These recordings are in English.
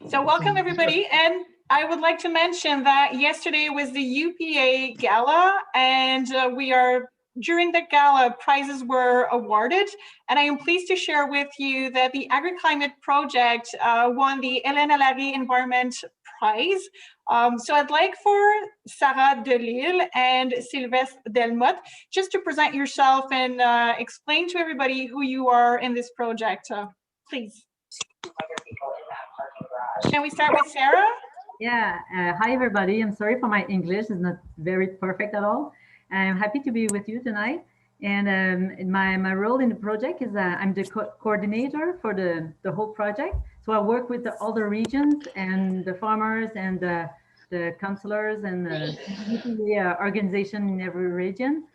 So welcome everybody, and I would like to mention that yesterday was the UPA Gala, and during the gala, prizes were awarded, and I am pleased to share with you that the AgriClimate project won the Hélène Allary Environment Prize. So I'd like for Sarah Delille and Sylvestre Delmotte just to present yourself and explain to everybody who you are in this project, please. Can we start with Sarah? Yeah, hi everybody. I'm sorry for my English, it's not very perfect at all. I'm happy to be with you tonight. And my role in the project is I'm the coordinator for the whole project. So I work with all the regions and the farmers and the counselors and the organization in every region.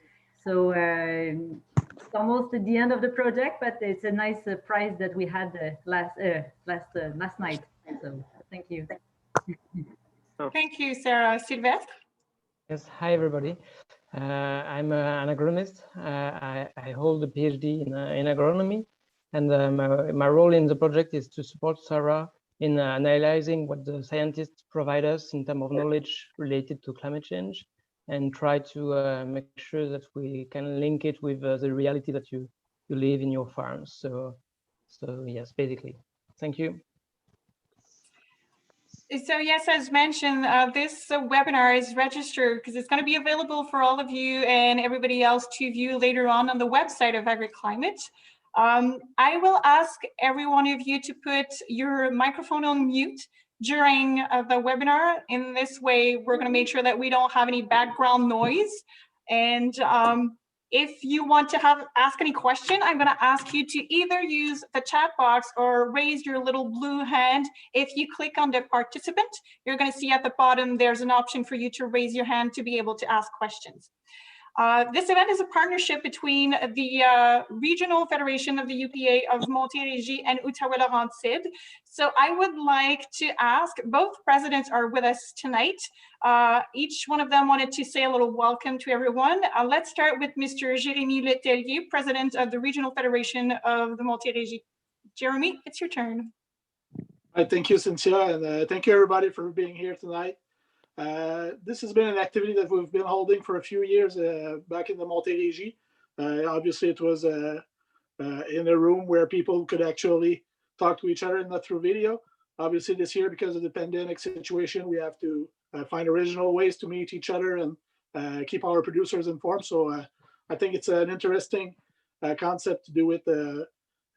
So it's almost at the end of the project, but it's a nice prize that we had last night. So thank you. Thank you, Sarah. Sylvestre? Yes, hi everybody. I'm an agronomist. I hold a PhD in agronomy, and my role in the project is to support Sarah in analyzing what the scientists provide us in terms of knowledge related to climate change, and try to make sure that we can link it with the reality that you live in your farms. So yes, basically. Thank you. So yes, as mentioned, this webinar is registered because it's going to be available for all of you and everybody else to view later on the website of AgriClimate. I will ask every one of you to put your microphone on mute during the webinar. In this way, we're going to make sure that we don't have any background noise. And if you want to ask any question, I'm going to ask you to either use the chat box or raise your little blue hand. If you click on the participant, you're going to see at the bottom there's an option for you to raise your hand to be able to ask questions. This event is a partnership between the Regional Federation of the UPA of Montérégie and Outaouais-Laurentides. So I would like to ask, both presidents are with us tonight. Each one of them wanted to say a little welcome to everyone. Let's start with Mr. Jérémy Letellier, President of the Regional Federation of the Montérégie. Jeremy, it's your turn. Thank you, Cynthia, and thank you everybody for being here tonight. This has been an activity that we've been holding for a few years back in the Montérégie. Obviously, it was in a room where people could actually talk to each other and not through video. Obviously, this year, because of the pandemic situation, we have to find original ways to meet each other and keep our producers informed. So I think it's an interesting concept to do it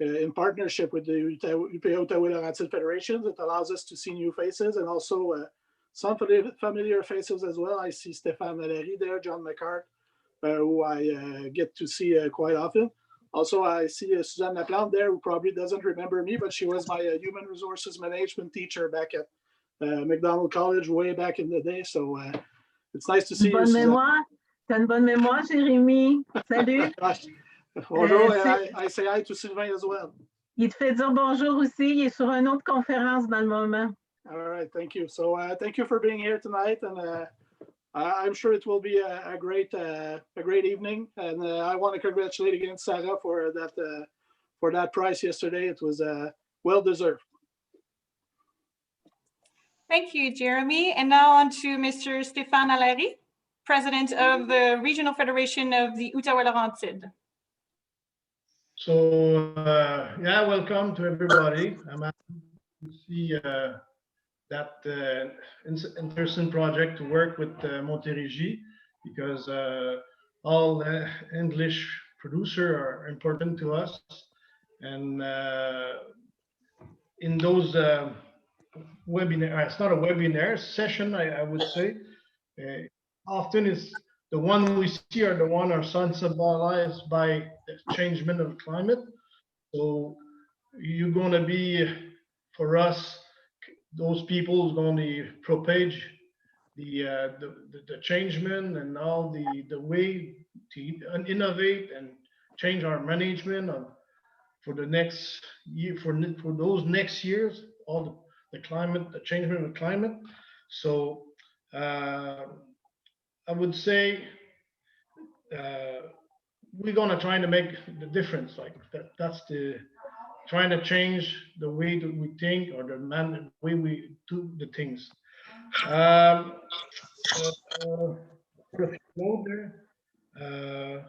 in partnership with the Outaouais-Laurentides Federation. It allows us to see new faces and also some familiar faces as well. I see Stéphane Allary there, John McCart, who I get to see quite often. Also, I see Suzanne Laplante there, who probably doesn't remember me, but she was my human resources management teacher back at McDonald College way back in the day. So it's nice to see you, Suzanne. T'as une bonne mémoire, Jérémy. Salut. Bonjour, I say hi to Sylvain as well. Il te fait dire bonjour aussi. Il est sur une autre conférence dans le moment. All right, thank you. So thank you for being here tonight, and I'm sure it will be a great evening. And I want to congratulate again Sarah for that prize yesterday. It was well deserved. Thank you, Jeremy. And now on to Mr. Stéphane Allary, President of the Regional Federation of the Outaouais-Laurentides. So yeah, welcome to everybody. I'm happy to see that interesting project to work with Montérégie, because all English producers are important to us. And in those webinar, it's not a webinar session, I would say, often it's the one we see are the one are sensibilized by the changement of climate. So you're going to be, for us, those people who's going to propage the changement and all the way to innovate and change our management for the next year, for those next years, all the climate, the changement of the climate. So I would say we're going to try to make the difference. Like that's the trying to change the way that we think or the way we do the things. Put a few notes there.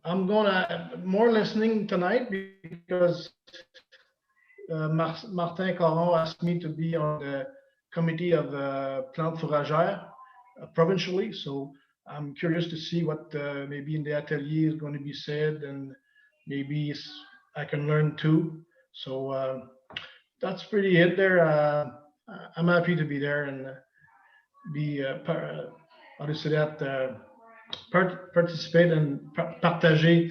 I'm gonna more listening tonight because Martin Caron asked me to be on the committee of plantes fourragères provincially, so I'm curious to see what maybe in the atelier is going to be said, and maybe I can learn too. So that's pretty it there. I'm happy to be there and be how to say that, participate and partager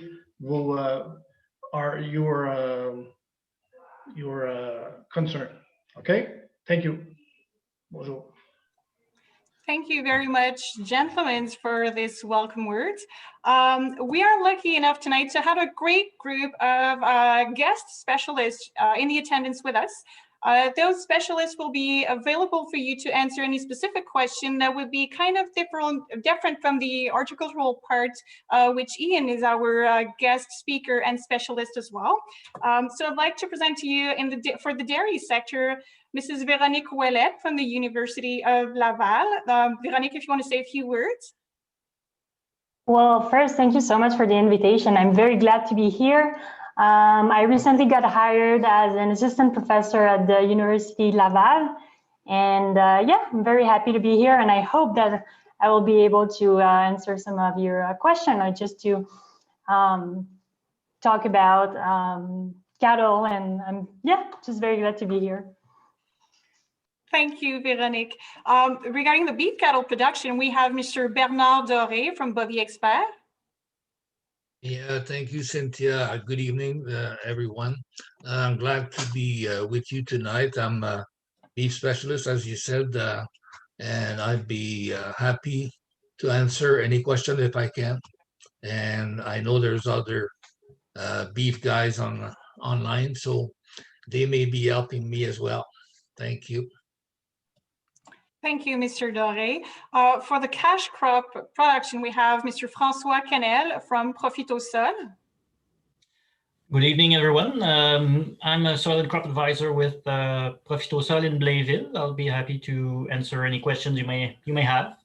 your concern. Okay, thank you. Bonjour. Thank you very much, gentlemen, for this welcome words. We are lucky enough tonight to have a great group of guest specialists in the attendance with us. Those specialists will be available for you to answer any specific question that would be kind of different from the horticultural part, which Ian is our guest speaker and specialist as well. So I'd like to present to you for the dairy sector, Mrs. Véronique Ouellette from the University of Laval. Véronique, if you want to say a few words. Well, first, thank you so much for the invitation. I'm very glad to be here. I recently got hired as an assistant professor at the University Laval. And yeah, I'm very happy to be here. And I hope that I will be able to answer some of your questions, or just to talk about cattle. And yeah, just very glad to be here. Thank you, Véronique. Regarding the beef cattle production, we have Mr. Bernard Doré from Bovie Expert. Yeah, thank you, Cynthia. Good evening, everyone. I'm glad to be with you tonight. I'm a beef specialist, as you said, and I'd be happy to answer any question if I can. And I know there's other beef guys online, so they may be helping me as well. Thank you. Thank you, Mr. Doré. For the cash crop production, we have Mr. François Canel from Profit au Sol. Good evening, everyone. I'm a soil and crop advisor with Profit au Sol in Blainville. I'll be happy to answer any questions you may have.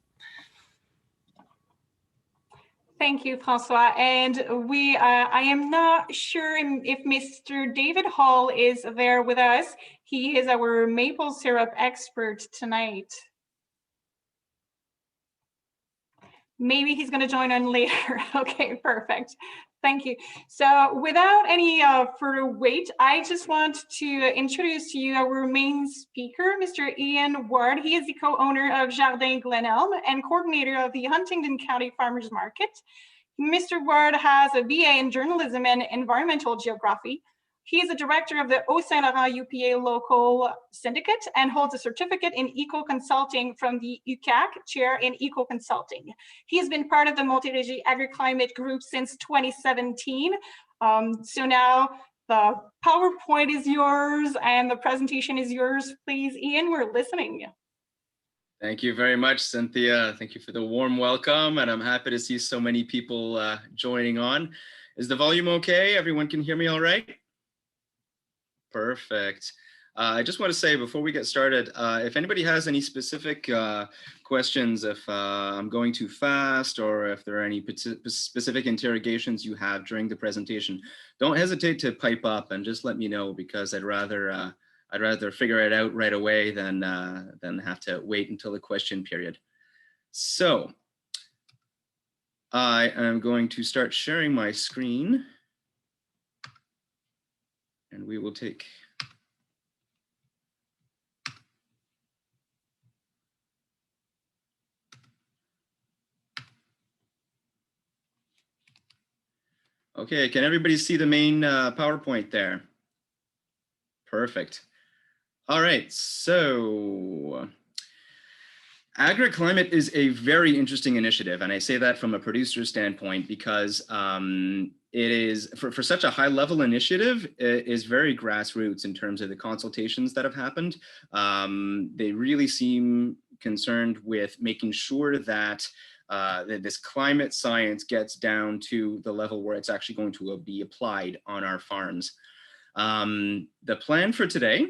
Thank you, François. And I am not sure if Mr. David Hall is there with us. He is our maple syrup expert tonight. Maybe he's going to join on later. Okay, perfect. Thank you. So without any further wait, I just want to introduce to you our main speaker, Mr. Ian Ward. He is the co-owner of Jardin Glenelm and coordinator of the Huntingdon County Farmers Market. Mr. Ward has a BA in journalism and environmental geography. He is a director of the Haut-Saint-Laurent UPA local syndicate and holds a certificate in eco-consulting from the UCAC, chair in eco-consulting. He has been part of the Montérégie AgriClimate group since 2017. So now the PowerPoint is yours and the presentation is yours. Please, Ian, we're listening. Thank you very much, Cynthia. Thank you for the warm welcome, and I'm happy to see so many people joining on. Is the volume okay? Everyone can hear me all right? Perfect. I just want to say before we get started, if anybody has any specific questions, if I'm going too fast, or if there are any specific interrogations you have during the presentation, don't hesitate to pipe up and just let me know, because I'd rather figure it out right away than have to wait until the question period. So I am going to start sharing my screen, and we will take okay, can everybody see the main PowerPoint there? Perfect. All right, so AgriClimate is a very interesting initiative, and I say that from a producer standpoint because it is, for such a high level initiative, it is very grassroots in terms of the consultations that have happened. They really seem concerned with making sure that this climate science gets down to the level where it's actually going to be applied on our farms. The plan for today,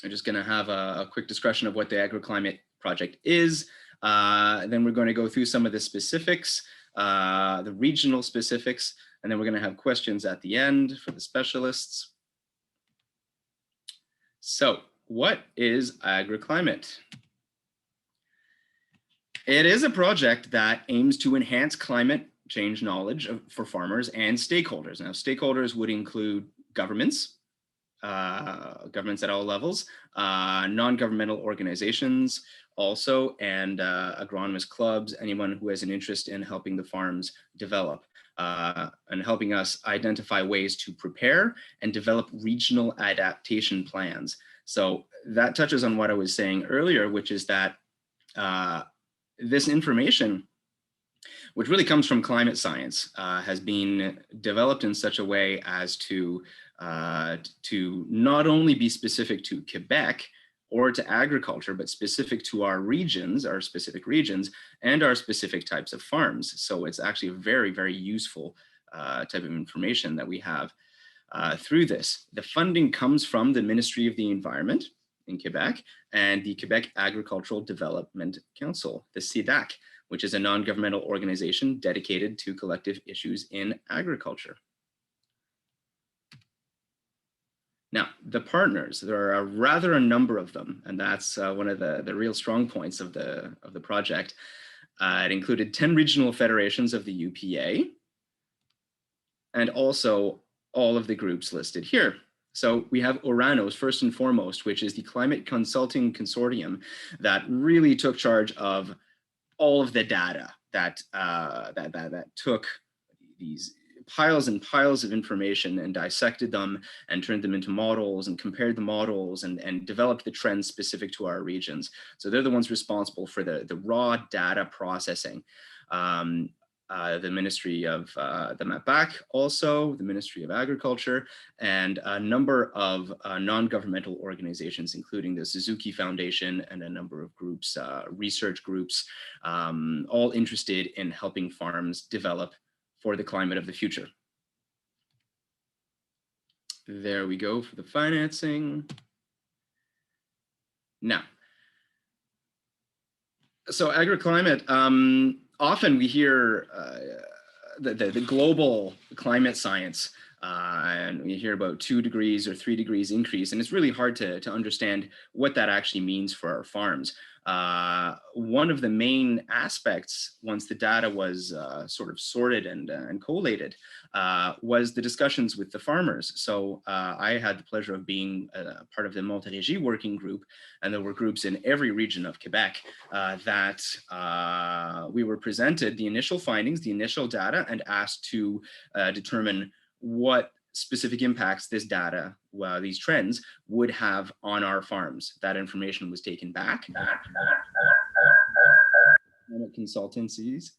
I'm just going to have a quick discussion of what the AgriClimate project is. Then we're going to go through some of the specifics, the regional specifics, and then we're going to have questions at the end for the specialists. So what is AgriClimate? It is a project that aims to enhance climate change knowledge for farmers and stakeholders. Now, stakeholders would include governments, governments at all levels, non-governmental organizations also, and agronomist clubs, anyone who has an interest in helping the farms develop and helping us identify ways to prepare and develop regional adaptation plans. So that touches on what I was saying earlier, which is that this information, which really comes from climate science, has been developed in such a way as to not only be specific to Quebec or to agriculture, but specific to our regions, our specific regions, and our specific types of farms. So it's actually a very, very useful type of information that we have through this. The funding comes from the Ministry of the Environment in Quebec and the Quebec Agricultural Development Council, the CEDAC, which is a non-governmental organization dedicated to collective issues in agriculture. Now, the partners, there are rather a number of them, and that's one of the real strong points of the project. It included 10 regional federations of the UPA, and also all of the groups listed here. So we have Oranos first and foremost, which is the Climate Consulting Consortium that really took charge of all of the data that took these piles and piles of information and dissected them and turned them into models and compared the models and developed the trends specific to our regions. So they're the ones responsible for the raw data processing. The Ministry of the MAPAC, also the Ministry of Agriculture, and a number of non-governmental organizations, including the Suzuki Foundation and a number of groups, research groups, all interested in helping farms develop for the climate of the future. There we go for the financing. Now, so AgriClimate, often we hear the global climate science, and we hear about 2 degrees or 3 degrees increase, and it's really hard to understand what that actually means for our farms. One of the main aspects, once the data was sort of sorted and collated, was the discussions with the farmers. So I had the pleasure of being part of the Montérégie working group, and there were groups in every region of Quebec that we were presented the initial findings, the initial data, and asked to determine what specific impacts this data, these trends, would have on our farms. That information was taken back consultancies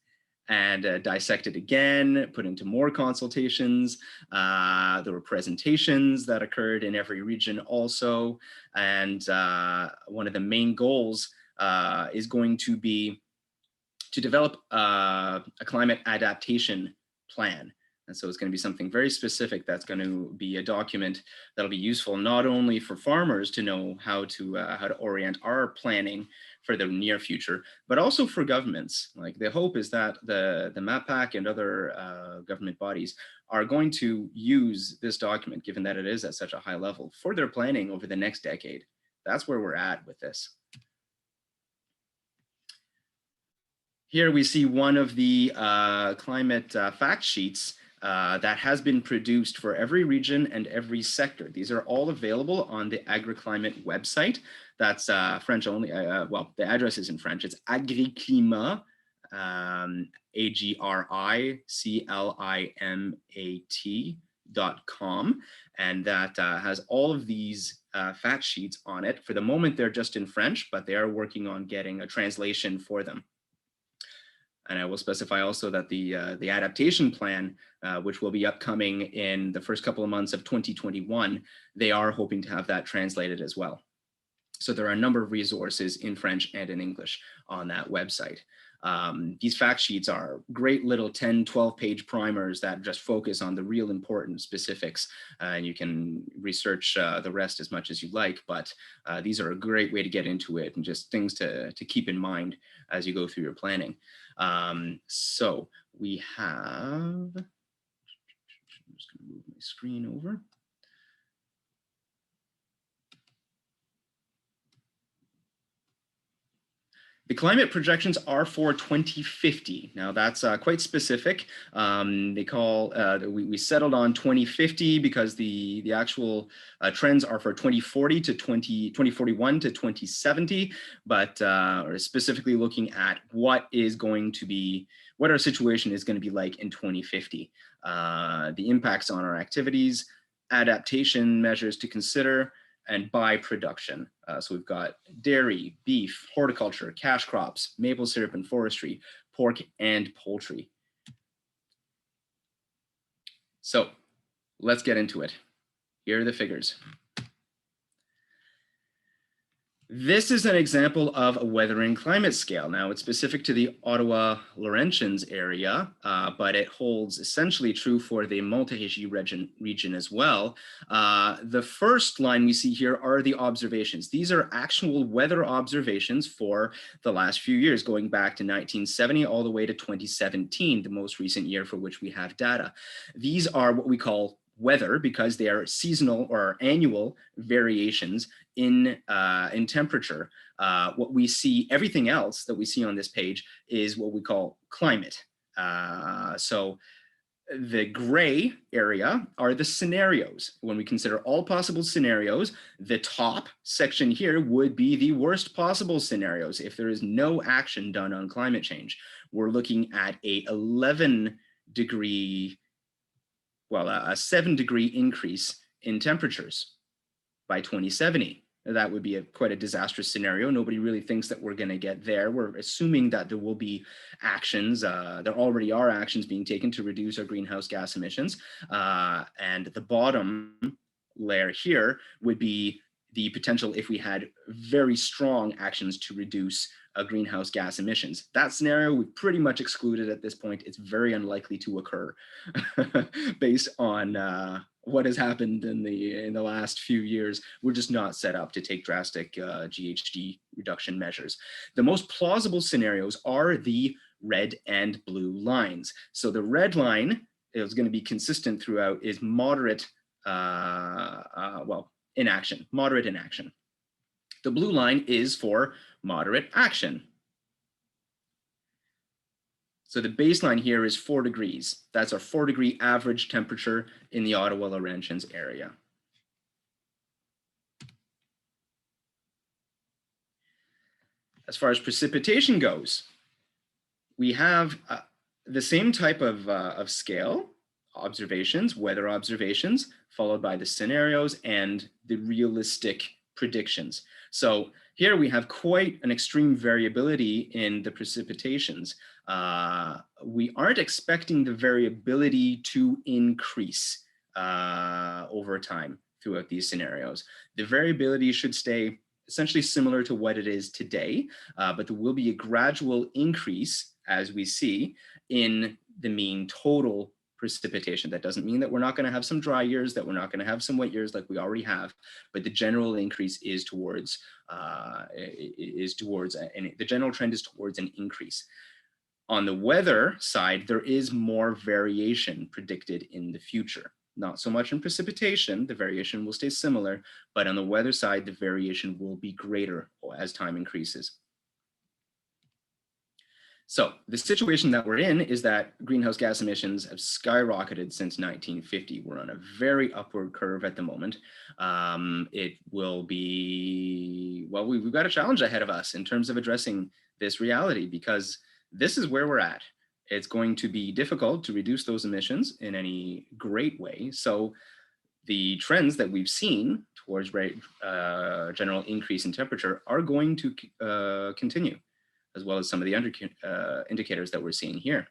and dissected again, put into more consultations. There were presentations that occurred in every region also. And one of the main goals is going to be to develop a climate adaptation plan. And so it's going to be something very specific that's going to be a document that'll be useful not only for farmers to know how to orient our planning for the near future, but also for governments. Like, the hope is that the MAPAC and other government bodies are going to use this document, given that it is at such a high level, for their planning over the next decade. That's where we're at with this. Here we see one of the climate fact sheets that has been produced for every region and every sector. These are all available on the AgriClimate website. That's French only. Well, the address is in French. It's agriclimat, agriclimat.com. And that has all of these fact sheets on it. For the moment, they're just in French, but they are working on getting a translation for them. And I will specify also that the adaptation plan, which will be upcoming in the first couple of months of 2021, they are hoping to have that translated as well. So there are a number of resources in French and in English on that website. These fact sheets are great little 10, 12-page primers that just focus on the real important specifics, and you can research the rest as much as you like, but these are a great way to get into it and just things to keep in mind as you go through your planning. So we have, I'm just going to move my screen over. The climate projections are for 2050. Now that's quite specific. They call, we settled on 2050 because the actual trends are for 2040 to 2041 to 2070, but are specifically looking at what is going to be, what our situation is going to be like in 2050. The impacts on our activities, adaptation measures to consider, and by production. So we've got dairy, beef, horticulture, cash crops, maple syrup and forestry, pork and poultry. So let's get into it. Here are the figures. This is an example of a weather and climate scale. Now it's specific to the Ottawa Laurentians area, but it holds essentially true for the Montérégie region as well. The first line we see here are the observations. These are actual weather observations for the last few years, going back to 1970 all the way to 2017, the most recent year for which we have data. These are what we call weather because they are seasonal or annual variations in temperature. What we see, everything else that we see on this page is what we call climate. So the gray area are the scenarios. When we consider all possible scenarios, the top section here would be the worst possible scenarios. If there is no action done on climate change, we're looking at a 11-degree, well, a 7-degree increase in temperatures by 2070. That would be quite a disastrous scenario. Nobody really thinks that we're going to get there. We're assuming that there will be actions. There already are actions being taken to reduce our greenhouse gas emissions. And the bottom layer here would be the potential if we had very strong actions to reduce greenhouse gas emissions. That scenario we've pretty much excluded at this point. It's very unlikely to occur based on what has happened in the last few years. We're just not set up to take drastic GHG reduction measures. The most plausible scenarios are the red and blue lines. So the red line is going to be consistent throughout, is moderate, well, inaction, moderate inaction. The blue line is for moderate action. So the baseline here is 4 degrees. That's our 4-degree average temperature in the Ottawa Laurentians area. As far as precipitation goes, we have the same type of scale, observations, weather observations, followed by the scenarios and the realistic predictions. So here we have quite an extreme variability in the precipitations. We aren't expecting the variability to increase over time throughout these scenarios. The variability should stay essentially similar to what it is today, but there will be a gradual increase, as we see, in the mean total precipitation. That doesn't mean that we're not going to have some dry years, that we're not going to have some wet years like we already have, but the general increase is towards, and the general trend is towards an increase. On the weather side, there is more variation predicted in the future. Not so much in precipitation, the variation will stay similar, but on the weather side, the variation will be greater as time increases. So the situation that we're in is that greenhouse gas emissions have skyrocketed since 1950. We're on a very upward curve at the moment. It will be, well, we've got a challenge ahead of us in terms of addressing this reality, because this is where we're at. It's going to be difficult to reduce those emissions in any great way. So the trends that we've seen towards general increase in temperature are going to continue, as well as some of the indicators that we're seeing here.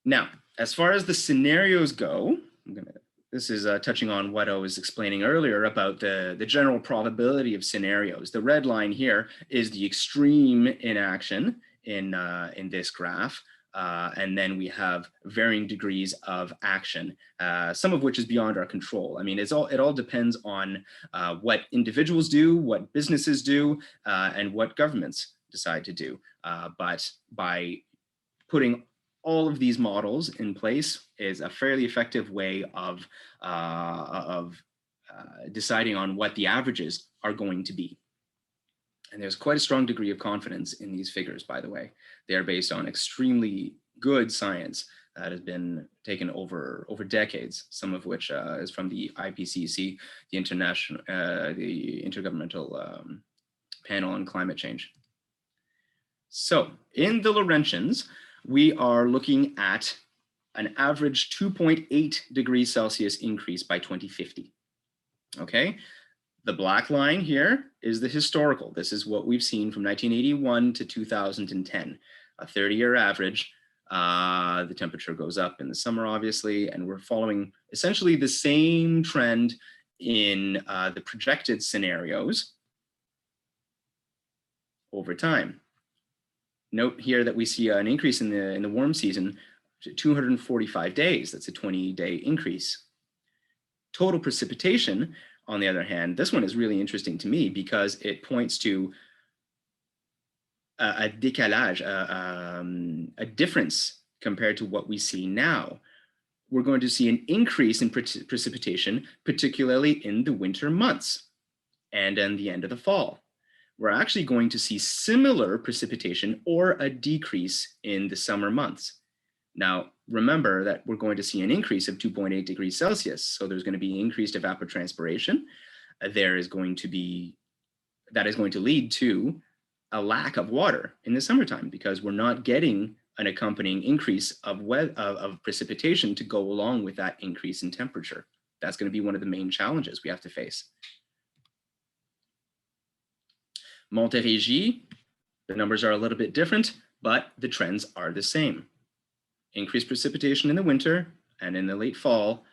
Now, as far as the scenarios go, I'm going to this is touching on what I was explaining earlier about the general probability of scenarios. The red line here is the extreme inaction in this graph. And then we have varying degrees of action, some of which is beyond our control. I mean, it all depends on what individuals do, what businesses do, and what governments decide to do. But by putting all of these models in place is a fairly effective way of deciding on what the averages are going to be. And there's quite a strong degree of confidence in these figures, by the way. They are based on extremely good science that has been taken over decades, some of which is from the IPCC, the Intergovernmental Panel on Climate Change. So in the Laurentians, we are looking at an average 2.8 degrees Celsius increase by 2050. Okay. The black line here is the historical. This is what we've seen from 1981 to 2010, a 30-year average. The temperature goes up in the summer, obviously, and we're following essentially the same trend in the projected scenarios over time. Note here that we see an increase in the warm season to 245 days. That's a 20-day increase. Total precipitation, on the other hand, this one is really interesting to me because it points to a décalage, a difference compared to what we see now. We're going to see an increase in precipitation, particularly in the winter months and then the end of the fall. We're actually going to see similar precipitation or a decrease in the summer months. Now, remember that we're going to see an increase of 2.8 degrees Celsius. So there's going to be increased evapotranspiration. That is going to lead to a lack of water in the summertime because we're not getting an accompanying increase of precipitation to go along with that increase in temperature. That's going to be one of the main challenges we have to face. Montérégie, the numbers are a little bit different, but the trends are the same. Increased precipitation in the winter and in the late fall,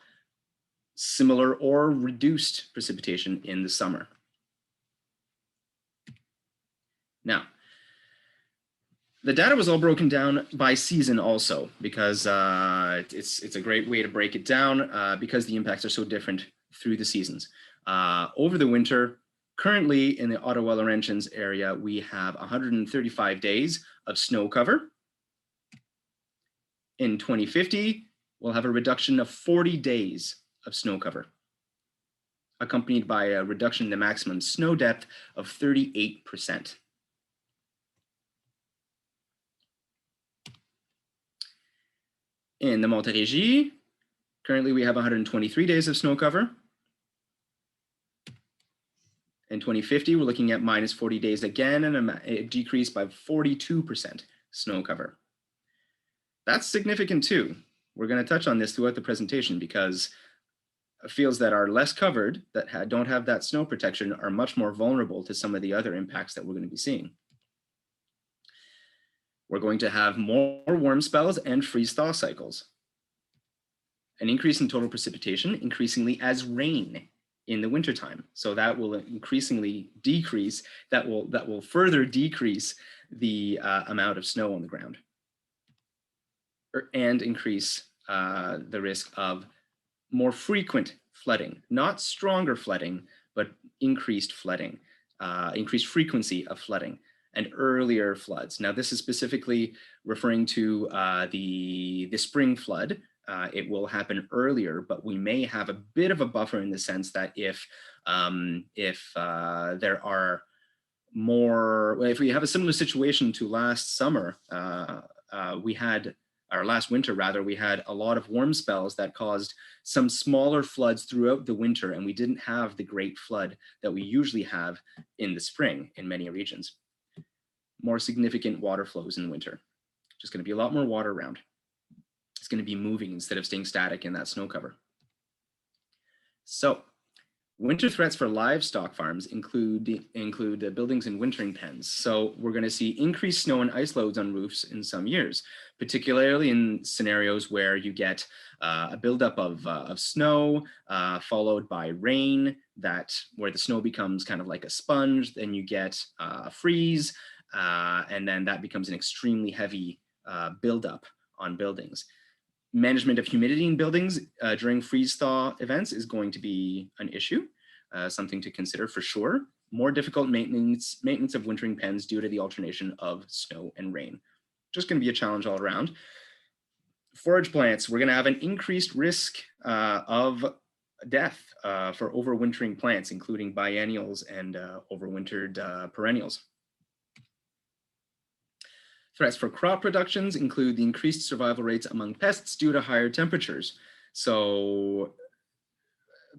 similar or reduced precipitation in the summer. Now, the data was all broken down by season also because it's a great way to break it down because the impacts are so different through the seasons. Over the winter, currently in the Ottawa Laurentians area, we have 135 days of snow cover. In 2050, we'll have a reduction of 40 days of snow cover, accompanied by a reduction in the maximum snow depth of 38%. In the Montérégie, currently we have 123 days of snow cover. In 2050, we're looking at minus 40 days again and a decrease by 42% snow cover. That's significant too. We're going to touch on this throughout the presentation because fields that are less covered, that don't have that snow protection, are much more vulnerable to some of the other impacts that we're going to be seeing. We're going to have more warm spells and freeze-thaw cycles. An increase in total precipitation, increasingly as rain in the wintertime. So that will increasingly decrease, that will further decrease the amount of snow on the ground. And increase the risk of more frequent flooding, not stronger flooding, but increased flooding, increased frequency of flooding and earlier floods. Now, this is specifically referring to the spring flood. It will happen earlier, but we may have a bit of a buffer in the sense that if there are more, if we have a similar situation to last summer, or last winter rather, we had a lot of warm spells that caused some smaller floods throughout the winter, and we didn't have the great flood that we usually have in the spring in many regions. More significant water flows in the winter. Just going to be a lot more water around. It's going to be moving instead of staying static in that snow cover. So, winter threats for livestock farms include buildings and wintering pens. So we're going to see increased snow and ice loads on roofs in some years, particularly in scenarios where you get a buildup of snow followed by rain, where the snow becomes kind of like a sponge, then you get a freeze, and then that becomes an extremely heavy buildup on buildings. Management of humidity in buildings during freeze-thaw events is going to be an issue, something to consider for sure. More difficult maintenance of wintering pens due to the alternation of snow and rain. Just going to be a challenge all around. Forage plants, we're going to have an increased risk of death for overwintering plants, including biennials and overwintered perennials. Threats for crop productions include the increased survival rates among pests due to higher temperatures. So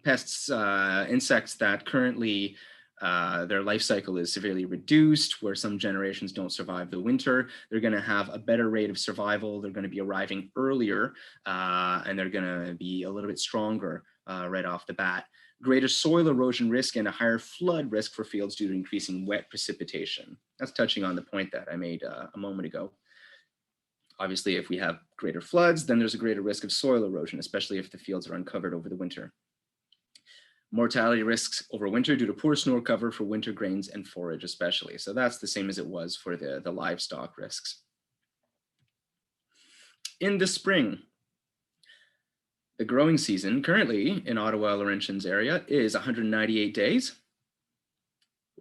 pests, insects that currently their life cycle is severely reduced, where some generations don't survive the winter, they're going to have a better rate of survival. They're going to be arriving earlier, and they're going to be a little bit stronger right off the bat. Greater soil erosion risk and a higher flood risk for fields due to increasing wet precipitation. That's touching on the point that I made a moment ago. Obviously, if we have greater floods, then there's a greater risk of soil erosion, especially if the fields are uncovered over the winter. Mortality risks over winter due to poor snow cover for winter grains and forage especially. So that's the same as it was for the livestock risks. In the spring, the growing season currently in Ottawa, Laurentians area is 198 days.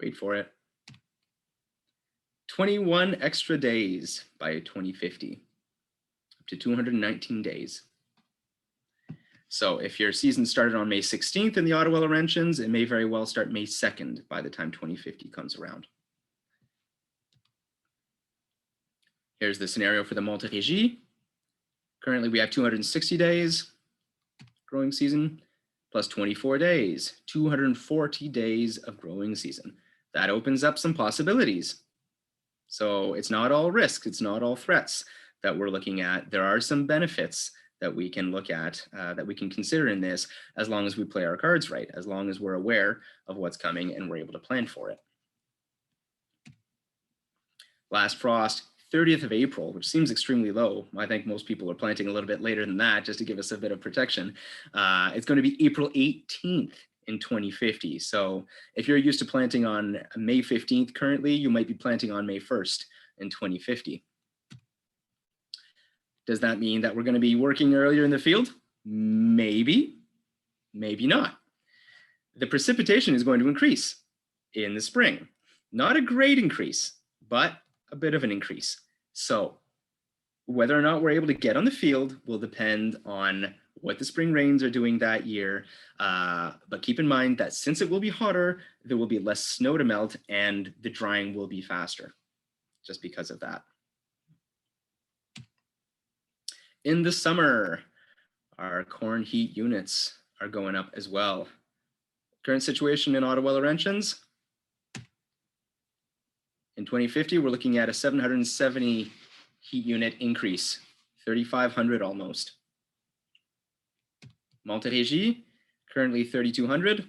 Wait for it. 21 extra days by 2050, up to 219 days. So if your season started on May 16th in the Ottawa Laurentians, it may very well start May 2nd by the time 2050 comes around. Here's the scenario for the Montérégie. Currently, we have 260 days growing season, plus 24 days, 240 days of growing season. That opens up some possibilities. So it's not all risk, it's not all threats that we're looking at. There are some benefits that we can look at, that we can consider in this, as long as we play our cards right, as long as we're aware of what's coming and we're able to plan for it. Last frost, 30th of April, which seems extremely low. I think most people are planting a little bit later than that, just to give us a bit of protection. It's going to be April 18th in 2050. So if you're used to planting on May 15th currently, you might be planting on May 1st in 2050. Does that mean that we're going to be working earlier in the field? Maybe, maybe not. The precipitation is going to increase in the spring. Not a great increase, but a bit of an increase. So whether or not we're able to get on the field will depend on what the spring rains are doing that year. But keep in mind that since it will be hotter, there will be less snow to melt and the drying will be faster just because of that. In the summer, our corn heat units are going up as well. Current situation in Ottawa Laurentians. In 2050, we're looking at a 770 heat unit increase, 3,500 almost. Montérégie, currently 3,200,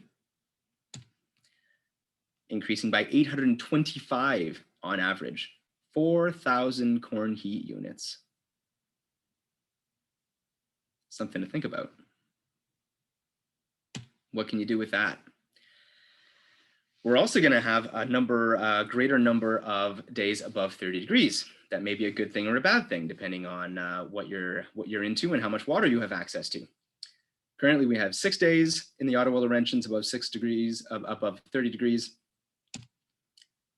increasing by 825 on average, 4,000 corn heat units. Something to think about. What can you do with that? We're also going to have a greater number of days above 30 degrees. That may be a good thing or a bad thing, depending on what you're into and how much water you have access to. Currently, we have 6 days in the Ottawa Laurentians above 6 degrees, above 30 degrees.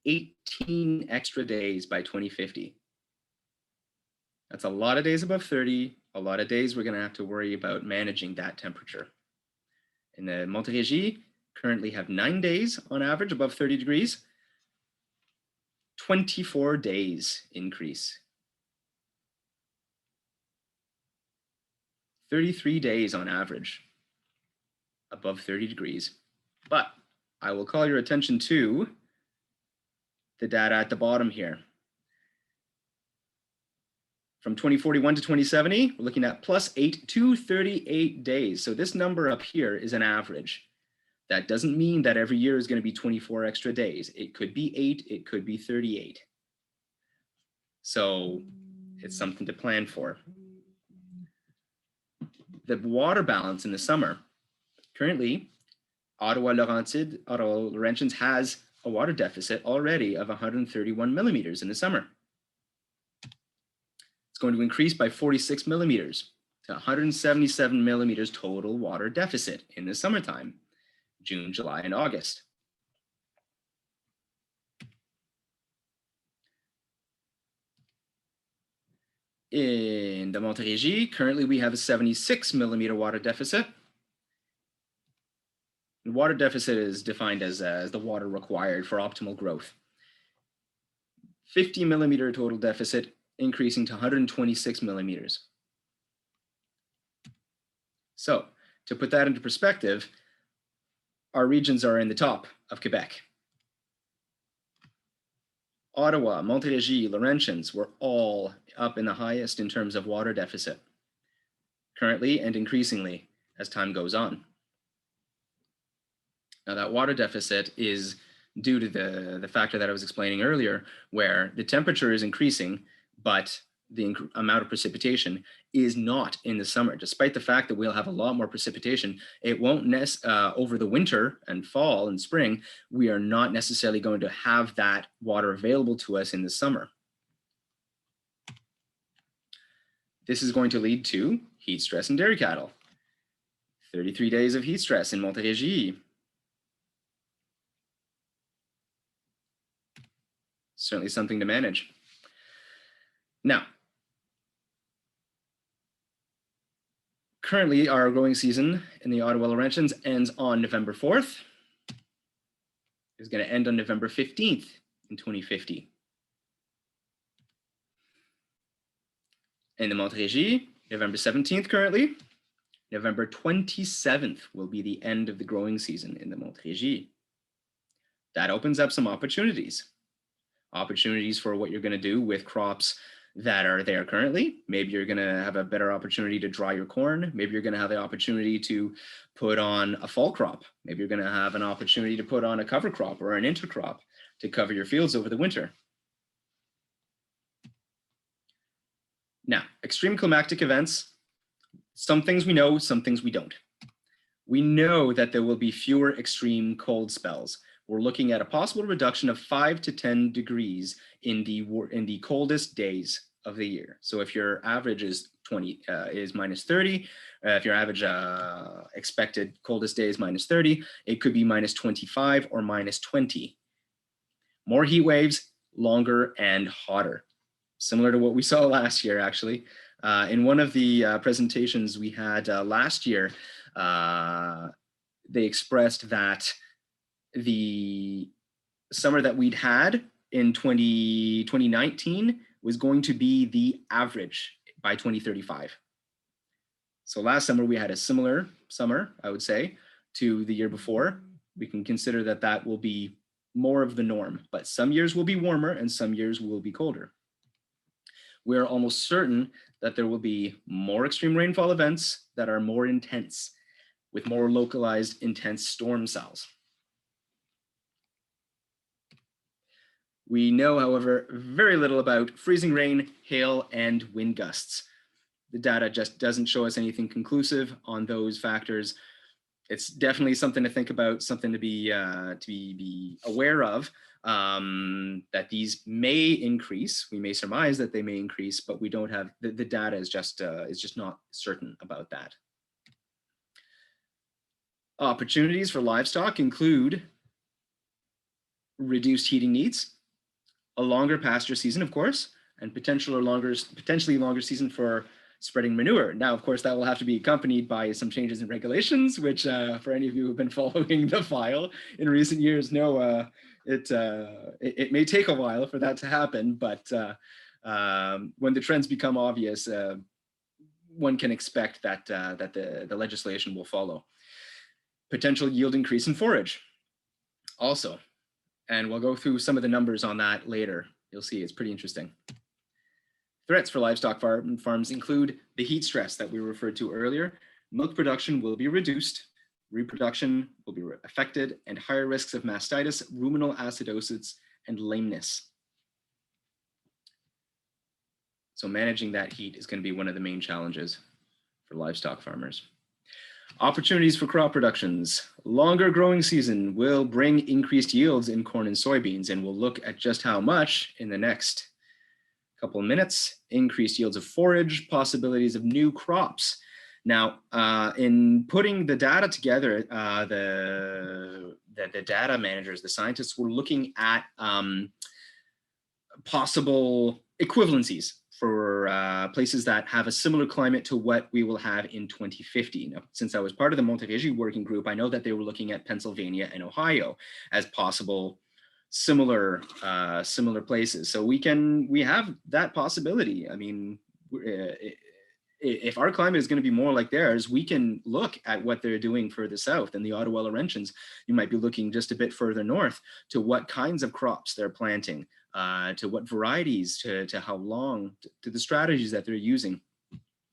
18 extra days by 2050. That's a lot of days above 30, a lot of days we're going to have to worry about managing that temperature. In the Montérégie, currently have 9 days on average above 30 degrees, 24 days increase. 33 days on average above 30 degrees. But I will call your attention to the data at the bottom here. From 2041 to 2070, we're looking at +8 to 38 days. So this number up here is an average. That doesn't mean that every year is going to be 24 extra days. It could be 8, it could be 38. So it's something to plan for. The water balance in the summer. Currently, Ottawa-Laurentians has a water deficit already of 131 millimeters in the summer. It's going to increase by 46 millimeters to 177 millimeters total water deficit in the summertime, June, July, and August. In the Montérégie, currently we have a 76 millimeter water deficit. The water deficit is defined as the water required for optimal growth. 50 millimeter total deficit, increasing to 126 millimeters. So to put that into perspective, our regions are in the top of Quebec. Ottawa, Montérégie, Laurentians were all up in the highest in terms of water deficit, currently and increasingly as time goes on. Now that water deficit is due to the factor that I was explaining earlier, where the temperature is increasing, but the amount of precipitation is not in the summer. Despite the fact that we'll have a lot more precipitation, it won't over the winter and fall and spring, we are not necessarily going to have that water available to us in the summer. This is going to lead to heat stress in dairy cattle. 33 days of heat stress in Montérégie. Certainly something to manage. Now, currently our growing season in the Ottawa Laurentians ends on November 4th. It's going to end on November 15th in 2050. In the Montérégie, November 17th currently. November 27th will be the end of the growing season in the Montérégie. That opens up some opportunities. Opportunities for what you're going to do with crops that are there currently. Maybe you're going to have a better opportunity to dry your corn. Maybe you're going to have the opportunity to put on a fall crop. Maybe you're going to have an opportunity to put on a cover crop or an intercrop to cover your fields over the winter. Now, extreme climatic events, some things we know, some things we don't. We know that there will be fewer extreme cold spells. We're looking at a possible reduction of 5 to 10 degrees in the coldest days of the year. So if your average is minus 30, if your average expected coldest day is minus 30, it could be minus 25 or minus 20. More heat waves, longer and hotter. Similar to what we saw last year, actually. In one of the presentations we had last year, they expressed that the summer that we'd had in 2019 was going to be the average by 2035. So last summer we had a similar summer, I would say, to the year before. We can consider that that will be more of the norm, but some years will be warmer and some years will be colder. We're almost certain that there will be more extreme rainfall events that are more intense, with more localized intense storm cells. We know, however, very little about freezing rain, hail, and wind gusts. The data just doesn't show us anything conclusive on those factors. It's definitely something to think about, something to be aware of, that these may increase. We may surmise that they may increase, but we don't have, the data is just not certain about that. Opportunities for livestock include reduced heating needs, a longer pasture season, of course, and potentially longer season for spreading manure. Now, of course, that will have to be accompanied by some changes in regulations, which for any of you who've been following the file in recent years know it may take a while for that to happen, but when the trends become obvious, one can expect that, the legislation will follow. Potential yield increase in forage also. And we'll go through some of the numbers on that later. You'll see it's pretty interesting. Threats for livestock farms include the heat stress that we referred to earlier. Milk production will be reduced, reproduction will be affected, and higher risks of mastitis, ruminal acidosis, and lameness. So managing that heat is going to be one of the main challenges for livestock farmers. Opportunities for crop productions. Longer growing season will bring increased yields in corn and soybeans, and we'll look at just how much in the next couple of minutes. Increased yields of forage, possibilities of new crops. Now, in putting the data together, the data managers, the scientists, were looking at possible equivalencies for places that have a similar climate to what we will have in 2050. Now, since I was part of the Montérégie working group, I know that they were looking at Pennsylvania and Ohio as possible similar places. So we have that possibility. I mean, if our climate is going to be more like theirs, we can look at what they're doing further south. In the Ottawa Laurentians, you might be looking just a bit further north to what kinds of crops they're planting, to what varieties, to how long, to the strategies that they're using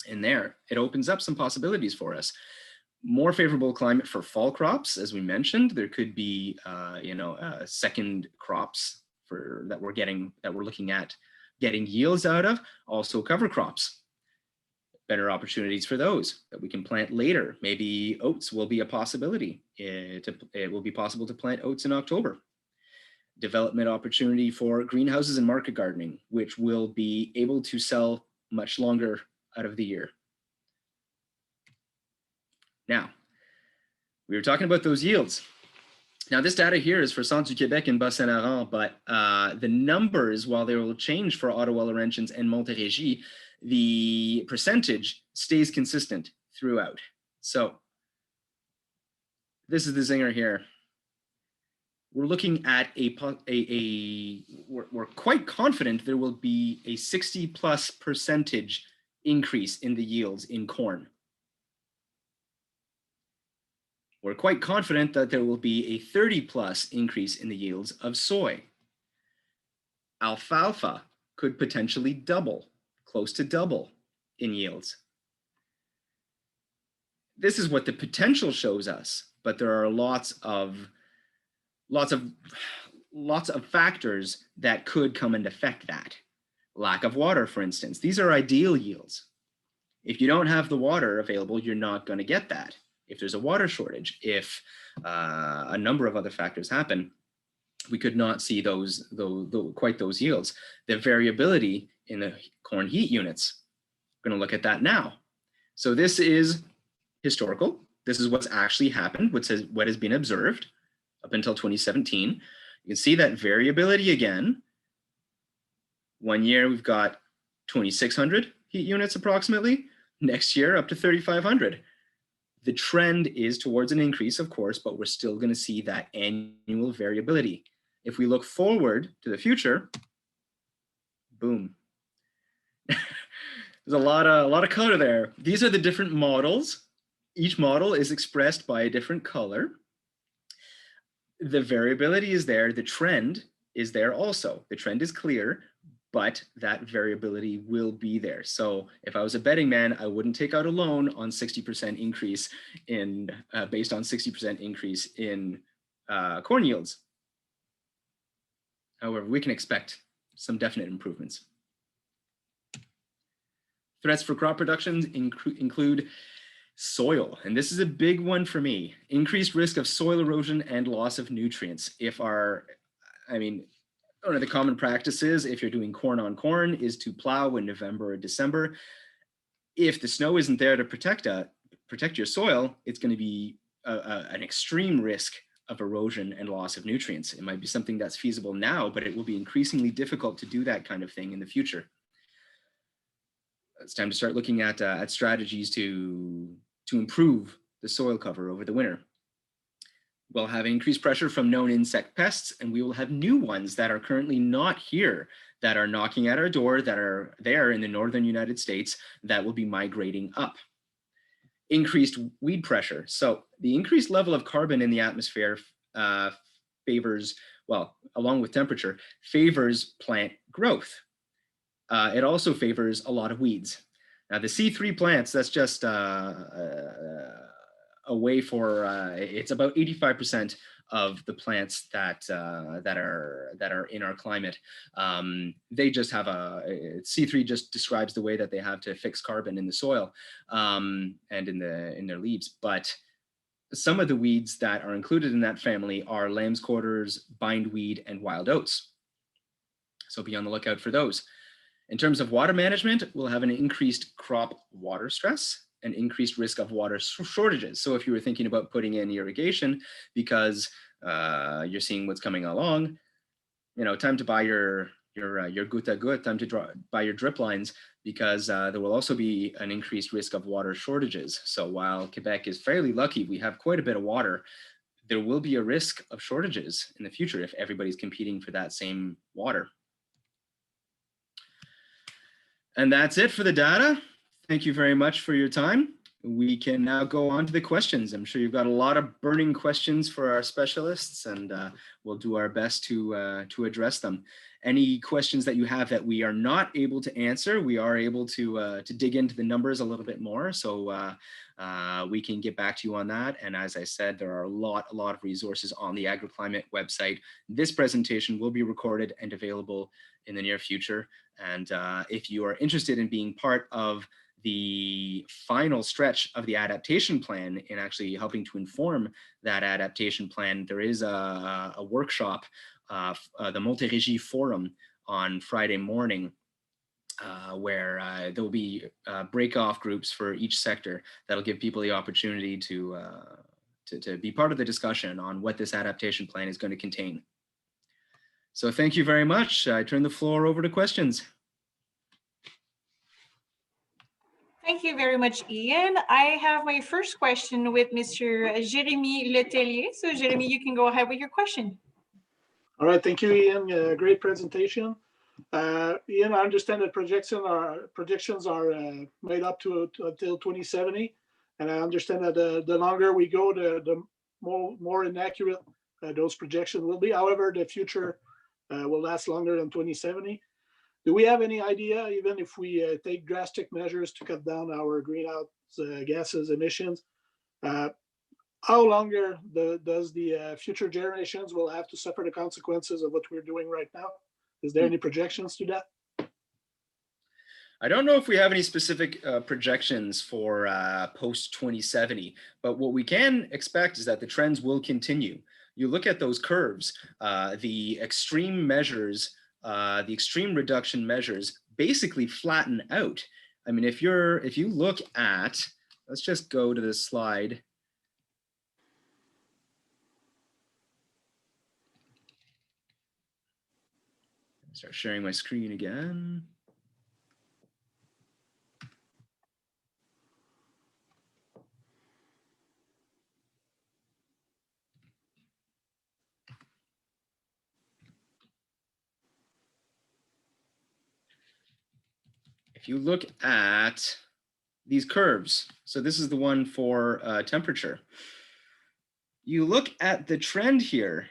in there. It opens up some possibilities for us. More favorable climate for fall crops, as we mentioned. There could be, second crops that we're looking at getting yields out of. Also cover crops. Better opportunities for those that we can plant later. Maybe oats will be a possibility. It will be possible to plant oats in October. Development opportunity for greenhouses and market gardening, which will be able to sell much longer out of the year. Now, we were talking about those yields. Now, this data here is for Centre du Québec and Bas-Saint-Laurent, but the numbers, while they will change for Ottawa Laurentians and Montérégie, the percentage stays consistent throughout. So this is the zinger here. We're looking at we're quite confident there will be a 60+% increase in the yields in corn. We're quite confident that there will be a 30+ increase in the yields of soy. Alfalfa could potentially double, close to double in yields. This is what the potential shows us, but there are lots of factors that could come and affect that. Lack of water, for instance. These are ideal yields. If you don't have the water available, you're not going to get that. If there's a water shortage, if a number of other factors happen, we could not see quite those yields. The variability in the corn heat units, we're going to look at that now. So this is historical. This is what's actually happened, what has been observed up until 2017. You can see that variability again. One year we've got 2,600 heat units approximately. Next year up to 3,500. The trend is towards an increase, of course, but we're still going to see that annual variability. If we look forward to the future, boom. There's a lot of color there. These are the different models. Each model is expressed by a different color. The variability is there. The trend is there also. The trend is clear, but that variability will be there. So if I was a betting man, I wouldn't take out a loan on 60% increase in, based on 60% increase in corn yields. However, we can expect some definite improvements. Threats for crop productions include soil, and this is a big one for me. Increased risk of soil erosion and loss of nutrients. One of the common practices, if you're doing corn on corn, is to plow in November or December. If the snow isn't there to protect your soil, it's going to be an extreme risk of erosion and loss of nutrients. It might be something that's feasible now, but it will be increasingly difficult to do that kind of thing in the future. It's time to start looking at strategies to improve the soil cover over the winter. We'll have increased pressure from known insect pests, and we will have new ones that are currently not here, that are knocking at our door, that are there in the northern United States, that will be migrating up. Increased weed pressure. So the increased level of carbon in the atmosphere favors, well, along with temperature, favors plant growth. It also favors a lot of weeds. Now the C3 plants, that's just a way for, it's about 85% of the plants that that are in our climate. They just have C3 just describes the way that they have to fix carbon in the soil and in their leaves. But some of the weeds that are included in that family are lamb's quarters, bindweed, and wild oats. So be on the lookout for those. In terms of water management, we'll have an increased crop water stress and increased risk of water shortages. So if you were thinking about putting in irrigation because you're seeing what's coming along, you know, time to buy your goutte à goutte, time to buy your drip lines, because there will also be an increased risk of water shortages. So while Quebec is fairly lucky, we have quite a bit of water, there will be a risk of shortages in the future if everybody's competing for that same water. And that's it for the data. Thank you very much for your time. We can now go on to the questions. I'm sure you've got a lot of burning questions for our specialists, and we'll do our best to address them. Any questions that you have that we are not able to answer, we are able to dig into the numbers a little bit more, so we can get back to you on that. And as I said, there are a lot of resources on the AgriClimate website. This presentation will be recorded and available in the near future. And if you are interested in being part of the final stretch of the adaptation plan and actually helping to inform that adaptation plan, there is a workshop, the Montérégie Forum, on Friday morning, where there will be break-off groups for each sector that'll give people the opportunity to be part of the discussion on what this adaptation plan is going to contain. So thank you very much. I turn the floor over to questions. Thank you very much, Ian. I have my first question with Mr. Jérémy Letellier. So Jérémy, you can go ahead with your question. All right, thank you, Ian. Great presentation. Ian, I understand that predictions are made up to until 2070, and I understand that the longer we go, the more inaccurate those projections will be. However, the future will last longer than 2070. Do we have any idea, even if we take drastic measures to cut down our greenhouse gases emissions, how longer does the future generations will have to suffer the consequences of what we're doing right now? Is there any projections to that? I don't know if we have any specific projections for post 2070, but what we can expect is that the trends will continue. You look at those curves, the extreme measures, the extreme reduction measures basically flatten out. I mean, if you look at, let's just go to this slide. Start sharing my screen again. If you look at these curves, so this is the one for temperature. You look at the trend here.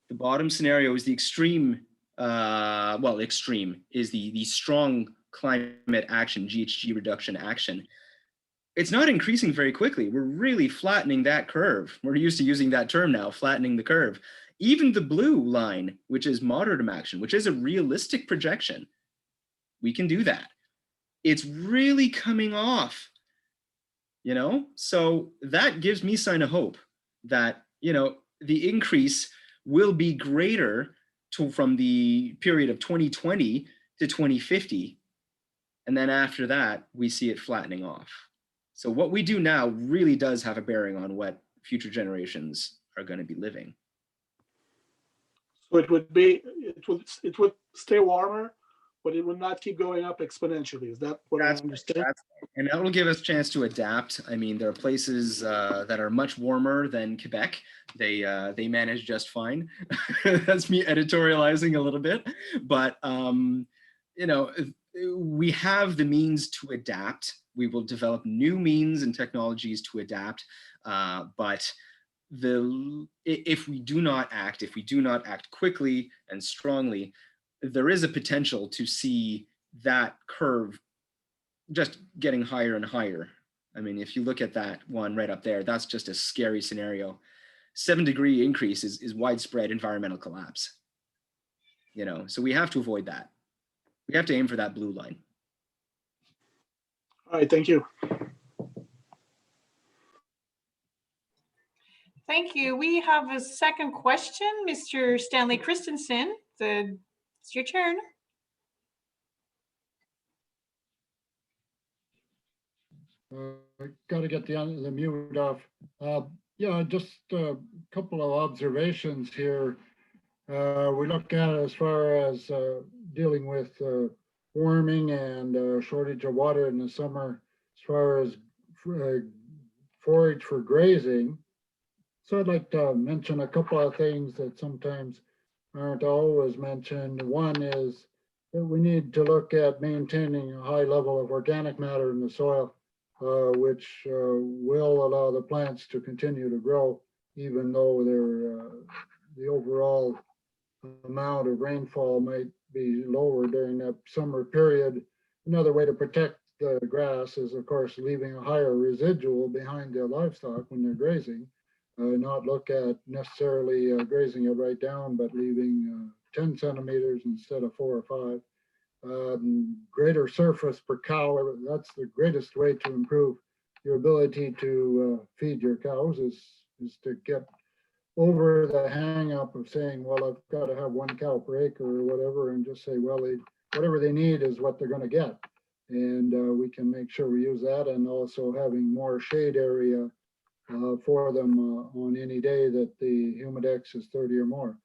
The bottom scenario is the extreme, well, extreme is the strong climate action, GHG reduction action. It's not increasing very quickly. We're really flattening that curve. We're used to using that term now, flattening the curve. Even the blue line, which is moderate action, which is a realistic projection, we can do that. It's really coming off, you know? So that gives me sign of hope that, you know, the increase will be greater from the period of 2020 to 2050. And then after that, we see it flattening off. So what we do now really does have a bearing on what future generations are going to be living. So it would stay warmer, but it would not keep going up exponentially. Is that what I understand? And that will give us a chance to adapt. I mean, there are places that are much warmer than Quebec. They manage just fine. That's me editorializing a little bit, but you know, we have the means to adapt. We will develop new means and technologies to adapt, but if we do not act quickly and strongly, there is a potential to see that curve just getting higher and higher. I mean, if you look at that one right up there, that's just a scary scenario. 7-degree increase is widespread environmental collapse. So we have to avoid that. We have to aim for that blue line. All right, thank you. Thank you. We have a second question, Mr. Stanley Christensen. It's your turn. I got to get the mute off. Yeah, just a couple of observations here. We look at it as far as dealing with warming and shortage of water in the summer, as far as forage for grazing. So I'd like to mention a couple of things that sometimes aren't always mentioned. One is that we need to look at maintaining a high level of organic matter in the soil, which will allow the plants to continue to grow, even though the overall amount of rainfall might be lower during that summer period. Another way to protect the grass is, of course, leaving a higher residual behind the livestock when they're grazing. Not look at necessarily grazing it right down, but leaving 10 centimeters instead of 4 or 5. Greater surface per cow, that's the greatest way to improve your ability to feed your cows is to get over the hang up of saying, well, I've got to have 1 cow per acre or whatever, and just say, well, whatever they need is what they're going to get. And we can make sure we use that, and also having more shade area for them on any day that the humidex is 30 or more.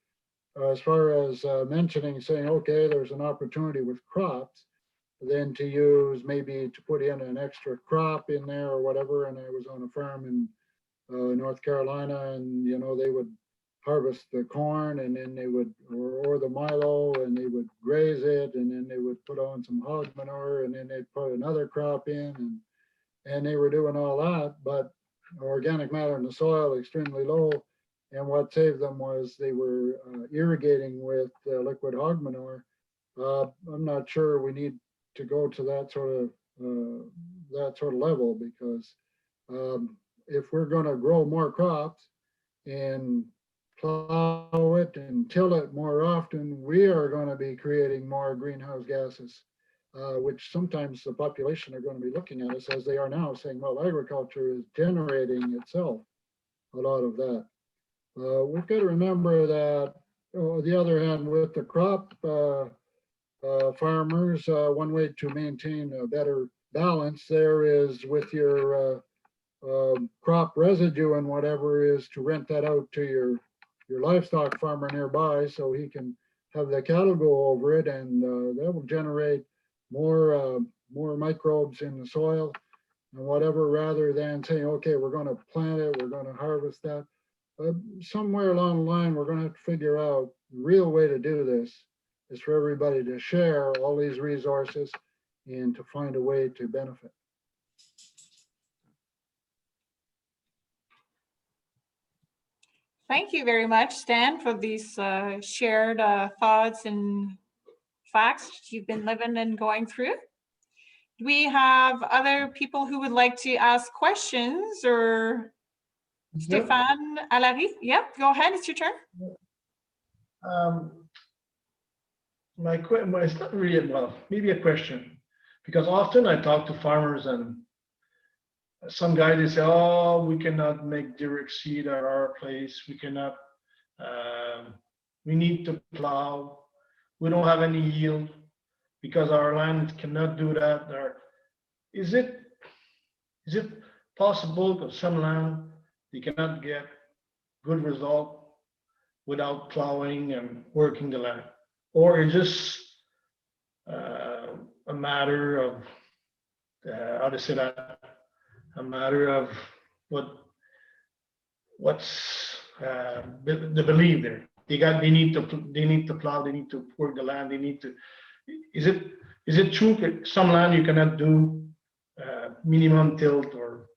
As far as mentioning, saying, okay, there's an opportunity with crops, then to use maybe to put in an extra crop in there or whatever. And I was on a farm in North Carolina, and they would harvest the corn, and then they would, or the milo, and they would graze it, and then they would put on some hog manure, and then they'd put another crop in, and they were doing all that, but organic matter in the soil extremely low. And what saved them was they were irrigating with liquid hog manure. I'm not sure we need to go to that sort of level, because if we're going to grow more crops and plow it and till it more often, we are going to be creating more greenhouse gases, which sometimes the population are going to be looking at us as they are now, saying, well, agriculture is generating itself a lot of that. We've got to remember that, on the other hand, with the crop farmers, one way to maintain a better balance there is with your crop residue and whatever, is to rent that out to your livestock farmer nearby, so he can have the cattle go over it, and that will generate more microbes in the soil and whatever, rather than saying, okay, we're going to plant it, we're going to harvest that. Somewhere along the line, we're going to have to figure out the real way to do this is for everybody to share all these resources and to find a way to benefit. Thank you very much, Stan, for these shared thoughts and facts you've been living and going through. Do we have other people who would like to ask questions, or Stéphane Allary? Yep, go ahead, it's your turn. It's not really, well, maybe a question, because often I talk to farmers, and some guys, they say, oh, we cannot make direct seed at our place. We cannot, we need to plow. We don't have any yield because our land cannot do that. Or is it possible that some land they cannot get good result without plowing and working the land? Or is this a matter of, how to say that, a matter of what's the belief there? They need to plow, they need to work the land, they need to. Is it true that some land you cannot do minimum tilt? Or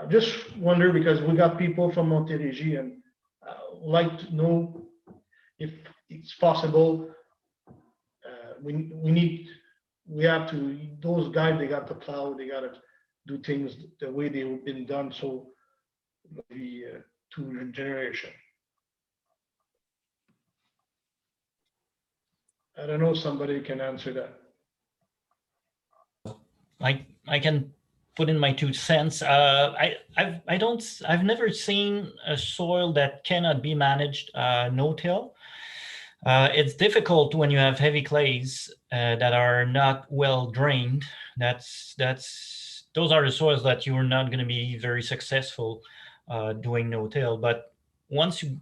I just wonder, because we got people from Montérégie, and like to know if it's possible. We have to, those guys, they got to plow, they got to do things the way they've been done. So to generation? I don't know, somebody can answer that. I can put in my 2 cents. I've never seen a soil that cannot be managed no-till. It's difficult when you have heavy clays that are not well drained. Those are the soils that you are not going to be very successful doing no-till. But once you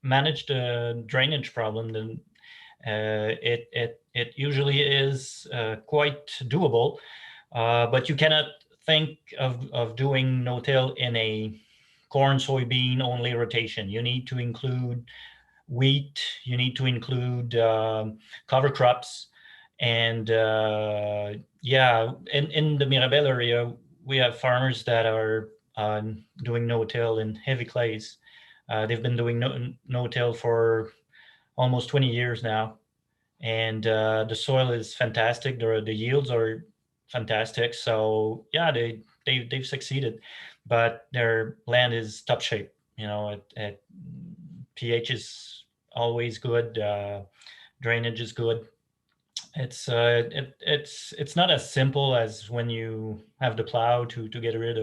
manage the drainage problem, then it usually is quite doable. But you cannot think of doing no-till in a corn, soybean only rotation. You need to include wheat, you need to include cover crops. And yeah, in the Mirabel area, we have farmers that are doing no-till in heavy clays. They've been doing no-till for almost 20 years now. And the soil is fantastic. The yields are fantastic. So yeah, they've succeeded, but their land is top shape. You know, pH is always good. Drainage is good. It's not as simple as when you have the plow to get rid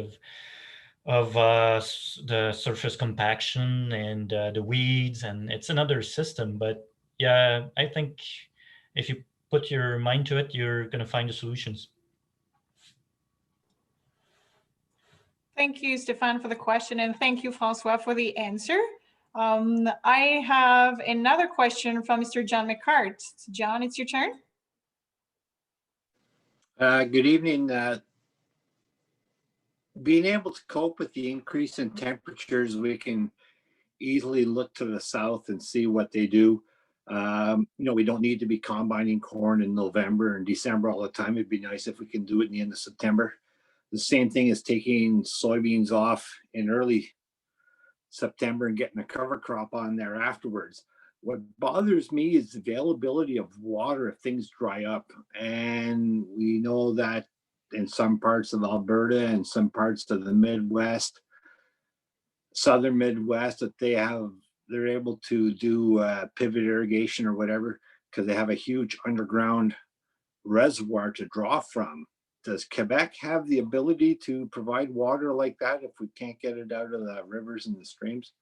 of the surface compaction and the weeds, and it's another system. But yeah, I think if you put your mind to it, you're going to find the solutions. Thank you, Stéphane, for the question, and thank you, François, for the answer. I have another question from Mr. John McCart. John, it's your turn. Good evening. Being able to cope with the increase in temperatures, we can easily look to the south and see what they do. You know, we don't need to be combining corn in November and December all the time. It'd be nice if we can do it in the end of September. The same thing as taking soybeans off in early September and getting a cover crop on there afterwards. What bothers me is the availability of water if things dry up. And we know that in some parts of Alberta and some parts of the Midwest, southern Midwest, that they're able to do pivot irrigation or whatever, because they have a huge underground reservoir to draw from. Does Quebec have the ability to provide water like that if we can't get it out of the rivers and the streams?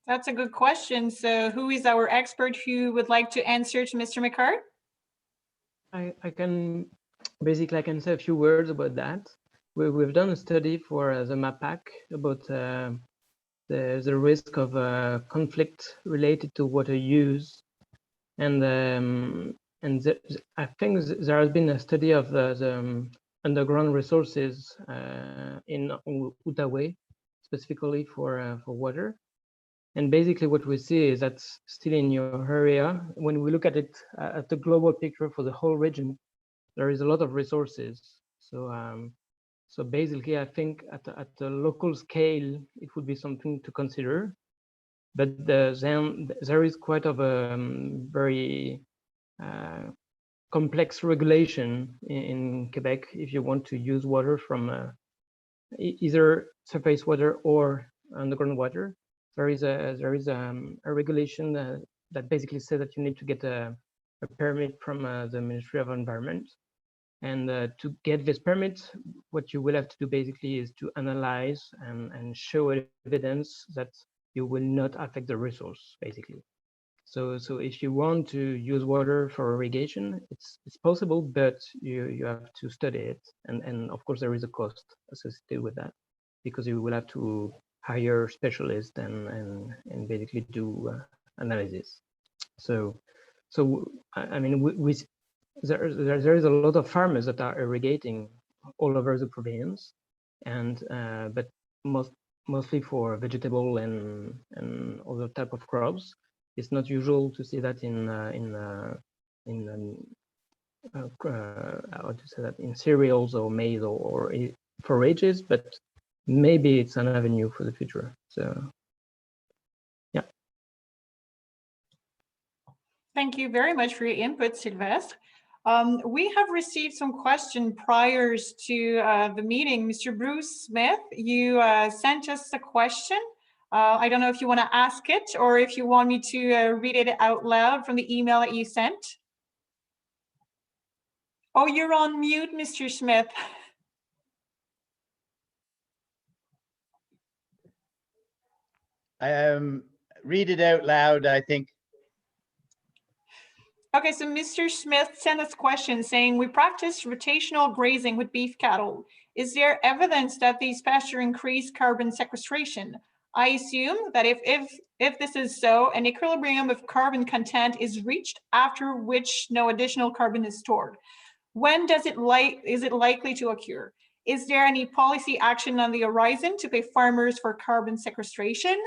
That's a good question. So who is our expert who would like to answer to Mr. McCart? I can basically, I can say a few words about that. We've done a study for the MAPAC about the risk of conflict related to water use, and I think there has been a study of the underground resources in Outaouais, specifically for water. And basically what we see is that still in your area, when we look at it at the global picture for the whole region, there is a lot of resources. So basically, I think at the local scale, it would be something to consider. But then there is quite of a very complex regulation in Quebec if you want to use water from either surface water or underground water. There is a regulation that basically says that you need to get a permit from the Ministry of Environment. And to get this permit, what you will have to do basically is to analyze and show evidence that you will not affect the resource, basically. So if you want to use water for irrigation, it's possible, but you have to study it. And of course, there is a cost associated with that, because you will have to hire specialists and basically do analysis. So I mean, there is a lot of farmers that are irrigating all over the province, and but mostly for vegetable and other type of crops. It's not usual to see that how to say that, in cereals or maize or forages, but maybe it's an avenue for the future. So yeah. Thank you very much for your input, Sylvestre. We have received some questions prior to the meeting. Mr. Bruce Smith, you sent us a question. I don't know if you want to ask it or if you want me to read it out loud from the email that you sent. Oh, you're on mute, Mr. Smith. Read it out loud, I think. Okay, so Mr. Smith sent us a question saying, we practice rotational grazing with beef cattle. Is there evidence that these pastures increase carbon sequestration? I assume that if this is so, an equilibrium of carbon content is reached after which no additional carbon is stored. When is it likely to occur? Is there any policy action on the horizon to pay farmers for carbon sequestration?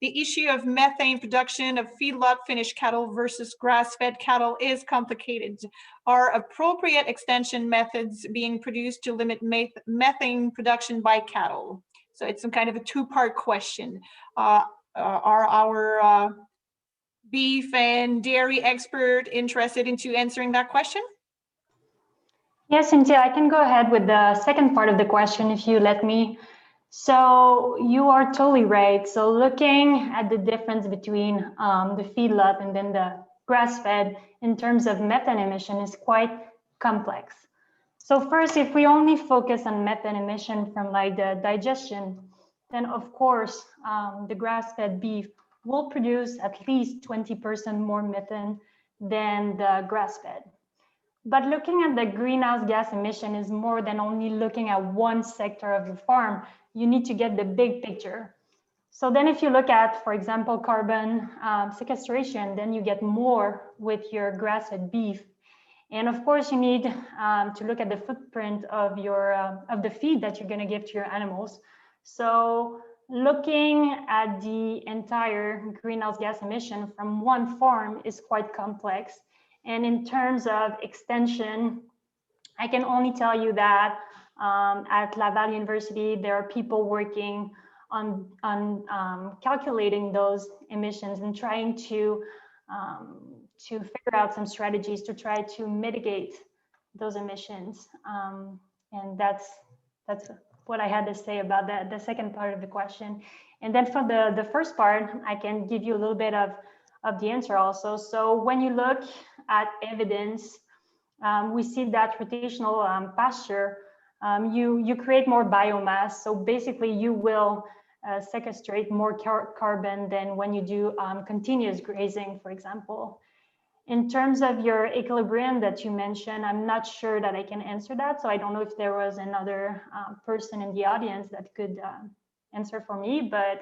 The issue of methane production of feedlot finished cattle versus grass-fed cattle is complicated. Are appropriate extension methods being produced to limit methane production by cattle? So it's some kind of a two-part question. Are our beef and dairy expert interested into answering that question? Yes, Cynthia, I can go ahead with the second part of the question if you let me. So you are totally right. So looking at the difference between the feedlot and then the grass-fed in terms of methane emission is quite complex. So first, if we only focus on methane emission from like the digestion, then of course the grass-fed beef will produce at least 20% more methane than the grass-fed. But looking at the greenhouse gas emission is more than only looking at one sector of the farm. You need to get the big picture. So then if you look at, for example, carbon sequestration, then you get more with your grass-fed beef. And of course, you need to look at the footprint of the feed that you're going to give to your animals. So looking at the entire greenhouse gas emission from one farm is quite complex. And in terms of extension, I can only tell you that at Laval University, there are people working on calculating those emissions and trying to figure out some strategies to try to mitigate those emissions. And that's what I had to say about the second part of the question. And then for the first part, I can give you a little bit of the answer also. So when you look at evidence, we see that rotational pasture, you create more biomass. So basically you will sequestrate more carbon than when you do continuous grazing, for example. In terms of your equilibrium that you mentioned, I'm not sure that I can answer that. So I don't know if there was another person in the audience that could answer for me, but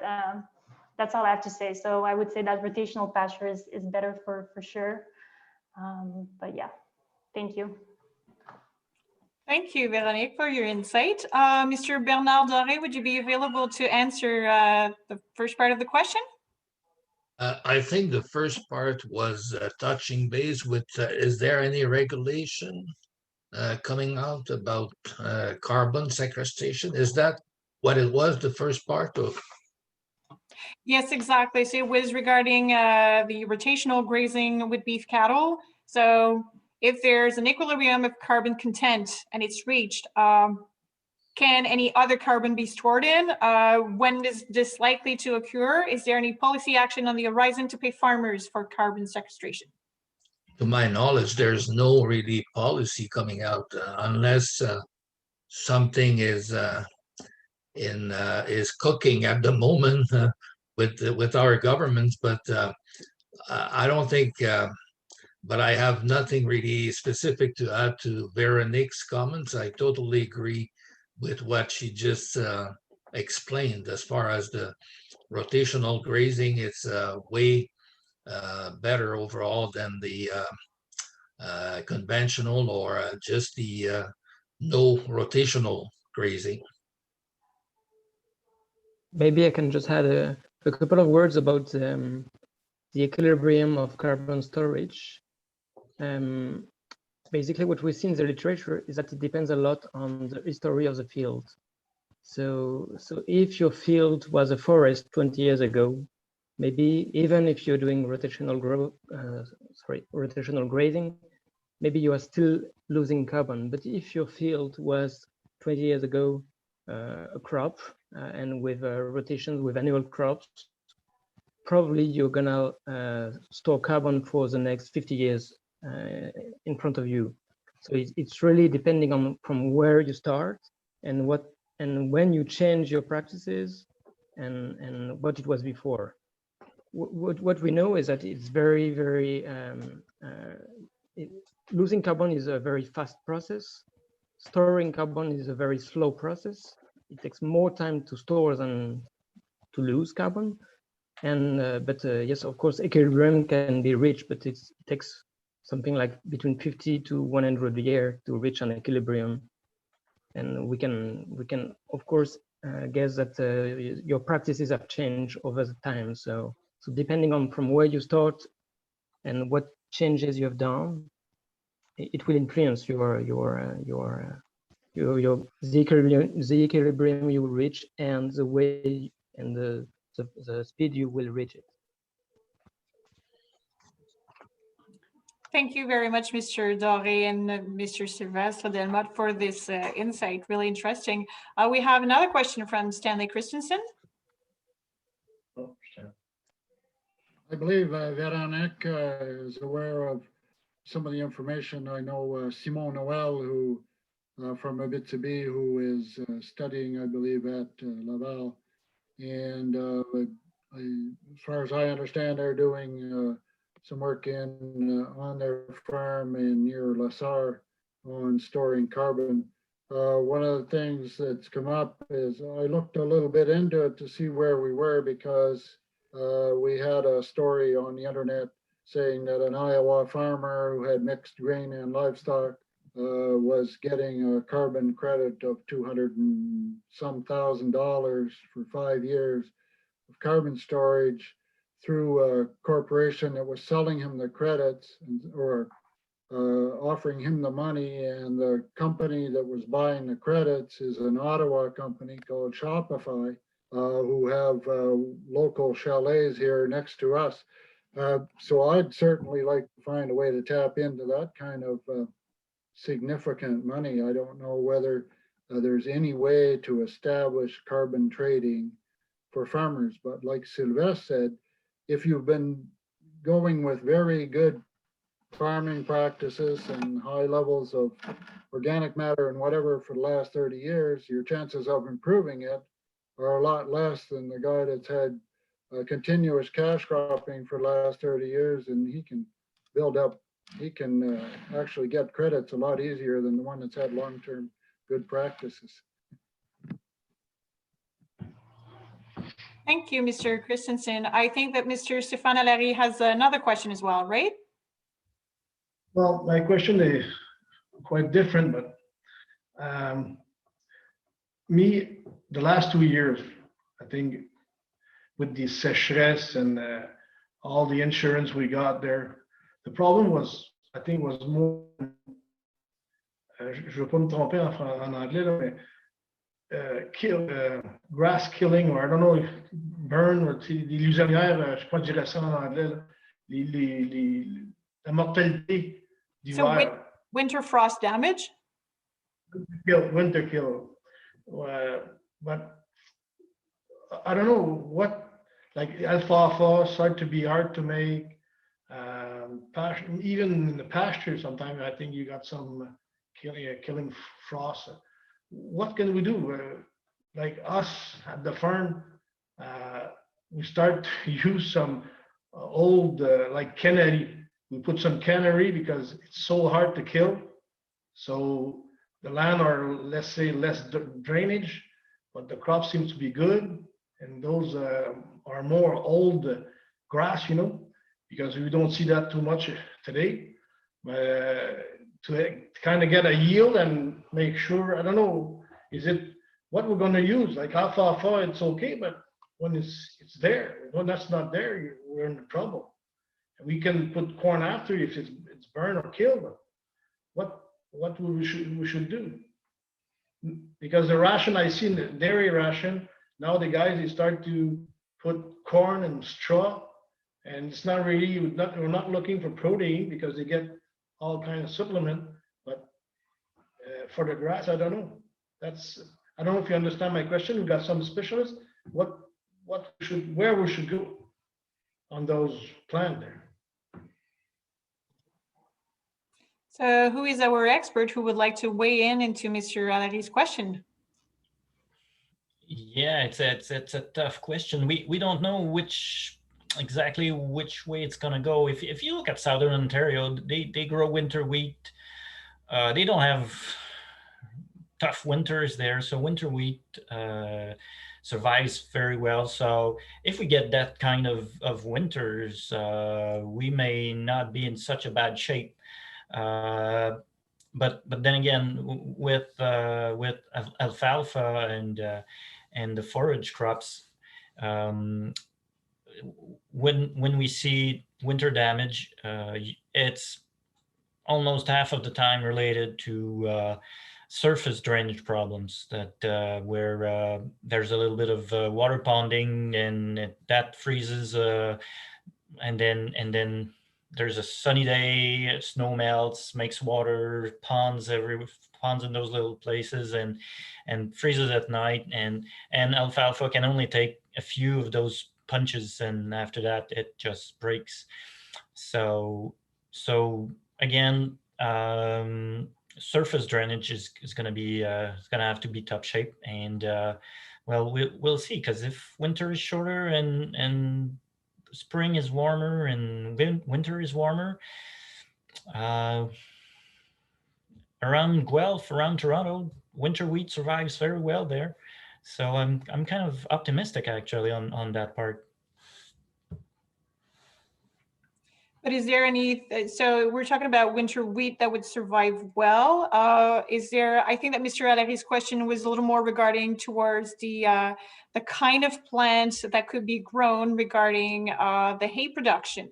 that's all I have to say. So I would say that rotational pasture is better for sure. But yeah, thank you. Thank you, Véronique, for your insight. Mr. Bernard Doré, would you be available to answer the first part of the question? I think the first part was touching base with, is there any regulation coming out about carbon sequestration? Is that what it was, the first part of? Yes, exactly. So it was regarding the rotational grazing with beef cattle. So if there's an equilibrium of carbon content and it's reached, can any other carbon be stored in? When is this likely to occur? Is there any policy action on the horizon to pay farmers for carbon sequestration? To my knowledge, there's no really policy coming out unless something is cooking at the moment with our governments. But I don't think. But I have nothing really specific to add to Veronique's comments. I totally agree with what she just explained. As far as the rotational grazing, it's way better overall than the conventional or just the no rotational grazing. Maybe I can just add a couple of words about the equilibrium of carbon storage. Basically, what we see in the literature is that it depends a lot on the history of the field. So if your field was a forest 20 years ago, maybe even if you're doing rotational grazing, maybe you are still losing carbon. But if your field was 20 years ago a crop and with rotations with annual crops, probably you're gonna store carbon for the next 50 years in front of you. So it's really depending on from where you start and when you change your practices and what it was before. What we know is that it's very losing carbon is a very fast process. Storing carbon is a very slow process. It takes more time to store than to lose carbon. And but yes, of course, equilibrium can be reached, but it takes something like between 50 to 100 years to reach an equilibrium. And we can of course guess that your practices have changed over the time. So depending on from where you start and what changes you have done, it will influence the equilibrium you will reach and the way and the speed you will reach it. Thank you very much, Mr. Doré and Mr. Sylvestre Delmotte for this insight. Really interesting. We have another question from Stanley Christensen. I believe Véronique is aware of some of the information. I know Simon Noel, who from Abitibi, who is studying, I believe, at Laval. And as far as I understand, they're doing some work on their farm near La Sarre on storing carbon. One of the things that's come up is I looked a little bit into it to see where we were, because we had a story on the internet saying that an Iowa farmer who had mixed grain and livestock was getting a carbon credit of $200 and some thousand for 5 years of carbon storage through a corporation that was selling him the credits or offering him the money. And the company that was buying the credits is an Ottawa company called Shopify, who have local chalets here next to us. So I'd certainly like to find a way to tap into that kind of significant money. I don't know whether there's any way to establish carbon trading for farmers, but like Sylvestre said, if you've been going with very good farming practices and high levels of organic matter and whatever for the last 30 years, your chances of improving it are a lot less than the guy that's had continuous cash cropping for the last 30 years, and he can build up, he can actually get credits a lot easier than the one that's had long-term good practices. Thank you, Mr. Christensen. I think that Mr. Stéphane Allary has another question as well, right? Well, my question is quite different, but the last 2 years, I think with the sécheresse and all the insurance we got there, the problem was, I think, was more, je ne veux pas me tromper en anglais, là, mais grass killing, or I don't know, burn, or des luzernières, je sais pas dire ça en anglais, là, la mortalité d'hiver. So winter frost damage? Winter kill. But I don't know what, like alfalfa start to be hard to make. Even in the pasture, sometimes I think you got some killing frost. What can we do? Like us at the farm, we start to use some old like cannery. We put some cannery because it's so hard to kill. So the land are, let's say, less drainage, but the crop seems to be good. And those are more old grass, you know, because we don't see that too much today. But to kind of get a yield and make sure, I don't know, is it what we're going to use? Like alfalfa, it's okay, but when it's there, when that's not there, we're in trouble. And we can put corn after if it's burned or killed. What we should do? Because the ration I see in the dairy ration, now the guys, they start to put corn and straw, and it's not really, we're not looking for protein because they get all kind of supplement, but for the grass, I don't know. I don't know if you understand my question. We got some specialists. Where we should go on those plants there? So who is our expert who would like to weigh in into Mr. Alary's question? Yeah, it's a tough question. We don't know exactly which way it's gonna go. If you look at Southern Ontario, they grow winter wheat. They don't have tough winters there, so winter wheat survives very well. So if we get that kind of winters, we may not be in such a bad shape. But then again, with alfalfa and the forage crops, when we see winter damage, it's almost half of the time related to surface drainage problems where there's a little bit of water ponding and that freezes, and then there's a sunny day, snow melts, makes water ponds in those little places and freezes at night, and alfalfa can only take a few of those punches, and after that it just breaks. So again, surface drainage is going to have to be top shape, and well, we'll see, because if winter is shorter and spring is warmer and winter is warmer, around Guelph, around Toronto, winter wheat survives very well there. So I'm kind of optimistic actually on that part. But is there any, so we're talking about winter wheat that would survive well. Is there, I think that Mr. Alary's question was a little more regarding towards the kind of plants that could be grown regarding the hay production,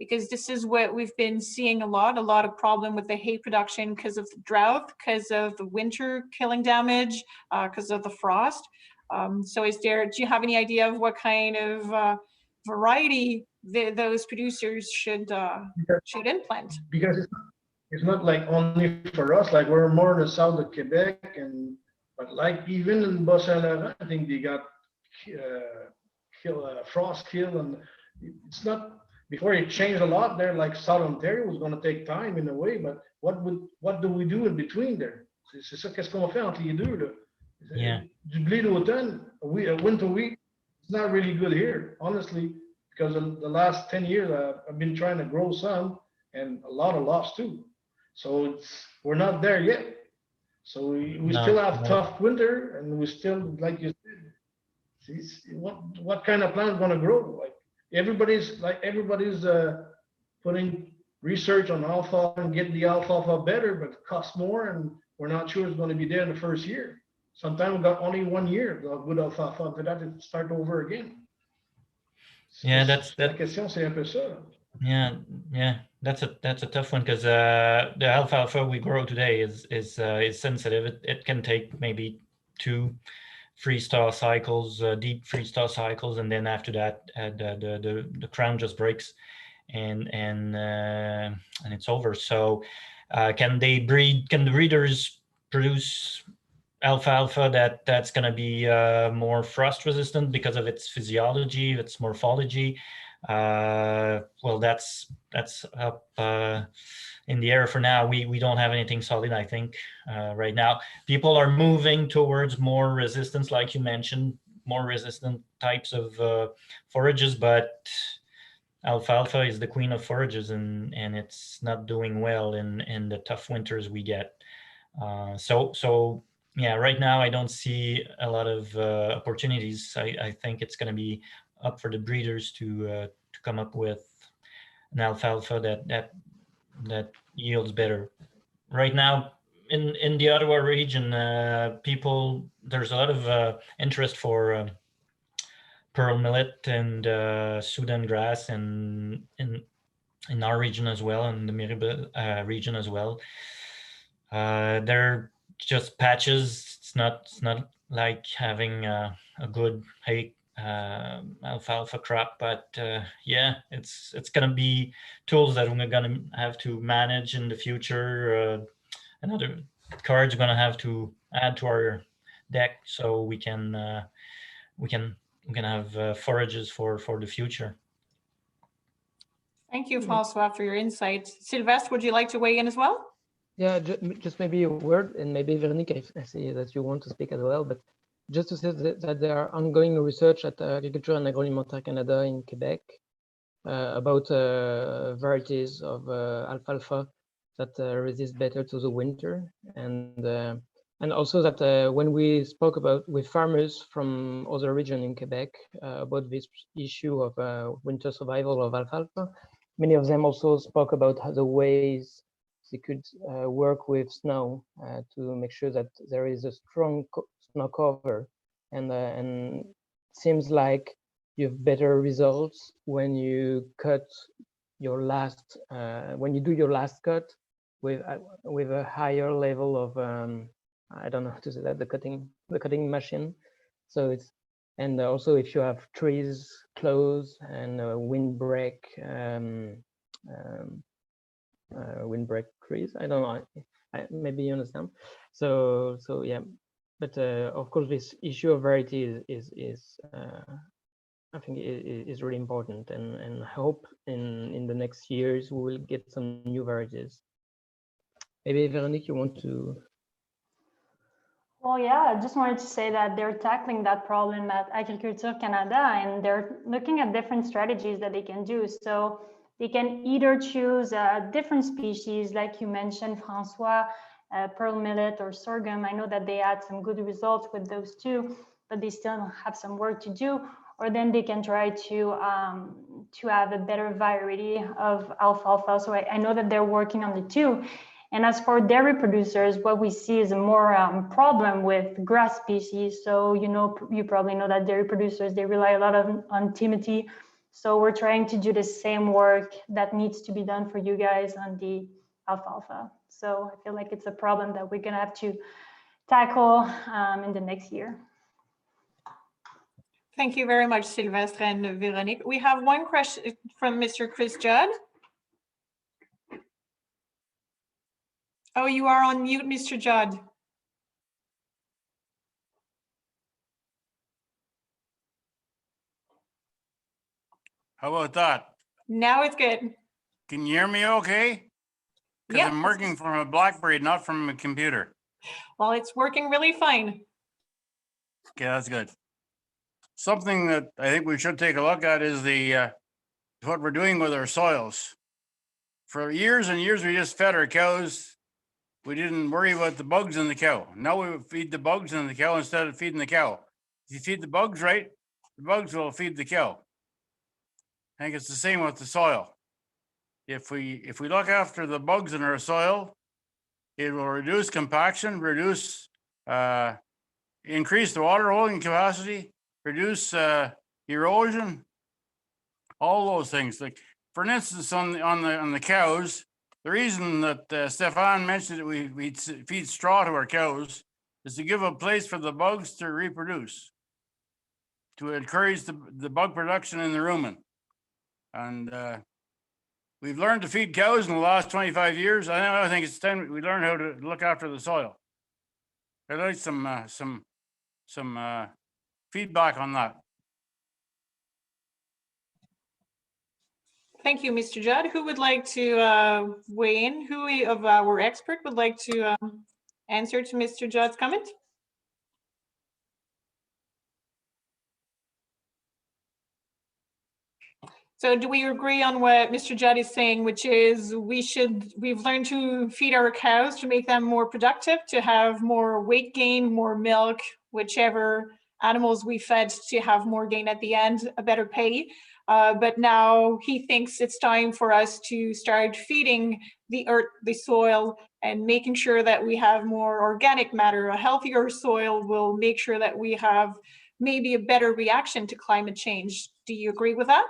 because this is what we've been seeing a lot of problem with the hay production because of the drought, because of the winter killing damage, because of the frost. So do you have any idea of what kind of variety those producers should implant? Because it's not like only for us, like we're more in the south of Quebec, but like even in Bas-Saint-Laurent, I think they got frost kill, and it's not, before it changed a lot there, like South Ontario was going to take time in a way, but what do we do in between there? C'est ça, qu'est-ce qu'on fait entre les deux là? Yeah. Du blé d'automne, winter wheat, it's not really good here, honestly, because in the last 10 years, I've been trying to grow some, and a lot of loss too. So we're not there yet. So we still have tough winter, and we still, like you said, what kind of plant is going to grow? Like everybody's putting research on alfalfa and get the alfalfa better, but it costs more, and we're not sure it's going to be there in the first year. Sometimes we got only 1 year of good alfalfa. After that, it start over again. Yeah, that's La question, c'est un peu ça. Yeah, that's a tough one, because the alfalfa we grow today is sensitive. It can take maybe 2 freeze-thaw cycles, deep freeze-thaw cycles, and then after that, the crown just breaks, and it's over. So, can the breeders produce alfalfa that's going to be more frost resistant because of its physiology, its morphology? Well, that's up in the air for now. We don't have anything solid, I think, right now. People are moving towards more resistance, like you mentioned, more resistant types of forages, but alfalfa is the queen of forages, and it's not doing well in the tough winters we get. So yeah, right now I don't see a lot of opportunities. I think it's going to be up for the breeders to come up with an alfalfa that yields better. Right now, in the Ottawa region, there's a lot of interest for pearl millet and Sudan grass, and in our region as well, in the Mirabel region as well. They're just patches. It's not like having a good hay alfalfa crop. But yeah, it's going to be tools that we're going to have to manage in the future. Another cards going to have to add to our deck so we can have forages for the future. Thank you, Francois, for your insights. Sylvestre, would you like to weigh in as well? Yeah, just maybe a word, and maybe Véronique, I see that you want to speak as well, but just to say that there are ongoing research at Agriculture and Agroalimentaire Canada in Quebec about varieties of alfalfa that resist better to the winter, and also that when we spoke with farmers from other regions in Quebec about this issue of winter survival of alfalfa, many of them also spoke about the ways they could work with snow to make sure that there is a strong snow cover, and seems like you have better results when you cut your last when you do your last cut with a higher level of I don't know how to say that, the cutting machine. So it's, and also if you have trees close and windbreak trees, I don't know, maybe you understand. So yeah, but of course this issue of variety is I think is really important, and I hope in the next years we will get some new varieties. Maybe Véronique, you want to? Well, yeah, I just wanted to say that they're tackling that problem at Agriculture Canada, and they're looking at different strategies that they can do. So they can either choose different species, like you mentioned, Francois, pearl millet or sorghum. I know that they had some good results with those two, but they still have some work to do. Or then they can try to have a better variety of alfalfa. So I know that they're working on the two. And as for dairy producers, what we see is a more problem with grass species. So, you probably know that dairy producers, they rely a lot on timothy. So we're trying to do the same work that needs to be done for you guys on the alfalfa. So I feel like it's a problem that we're gonna have to tackle in the next year. Thank you very much, Sylvestre and Véronique. We have one question from Mr. Chris Judd. Oh, you are on mute, Mr. Judd. How about that? Now it's good. Can you hear me okay? Because Yep. I'm working from a BlackBerry, not from a computer. Well, it's working really fine. Okay, that's good. Something that I think we should take a look at is what we're doing with our soils. For years and years, we just fed our cows. We didn't worry about the bugs in the cow. Now we feed the bugs in the cow instead of feeding the cow. If you feed the bugs right, the bugs will feed the cow. I think it's the same with the soil. If we look after the bugs in our soil, it will reduce compaction, increase the water holding capacity, reduce erosion, all those things. Like for instance, on the cows, the reason that Stéphane mentioned that we feed straw to our cows is to give a place for the bugs to reproduce, to encourage the bug production in the rumen. And we've learned to feed cows in the last 25 years. I think it's time we learn how to look after the soil. I'd like some feedback on that. Thank you, Mr. Judd. Who would like to weigh in? Who of our expert would like to answer to Mr. Judd's comment? So do we agree on what Mr. Judd is saying, which is we've learned to feed our cows to make them more productive, to have more weight gain, more milk, whichever animals we fed to have more gain at the end, a better pay. But now he thinks it's time for us to start feeding the earth, the soil, and making sure that we have more organic matter. A healthier soil will make sure that we have maybe a better reaction to climate change. Do you agree with that?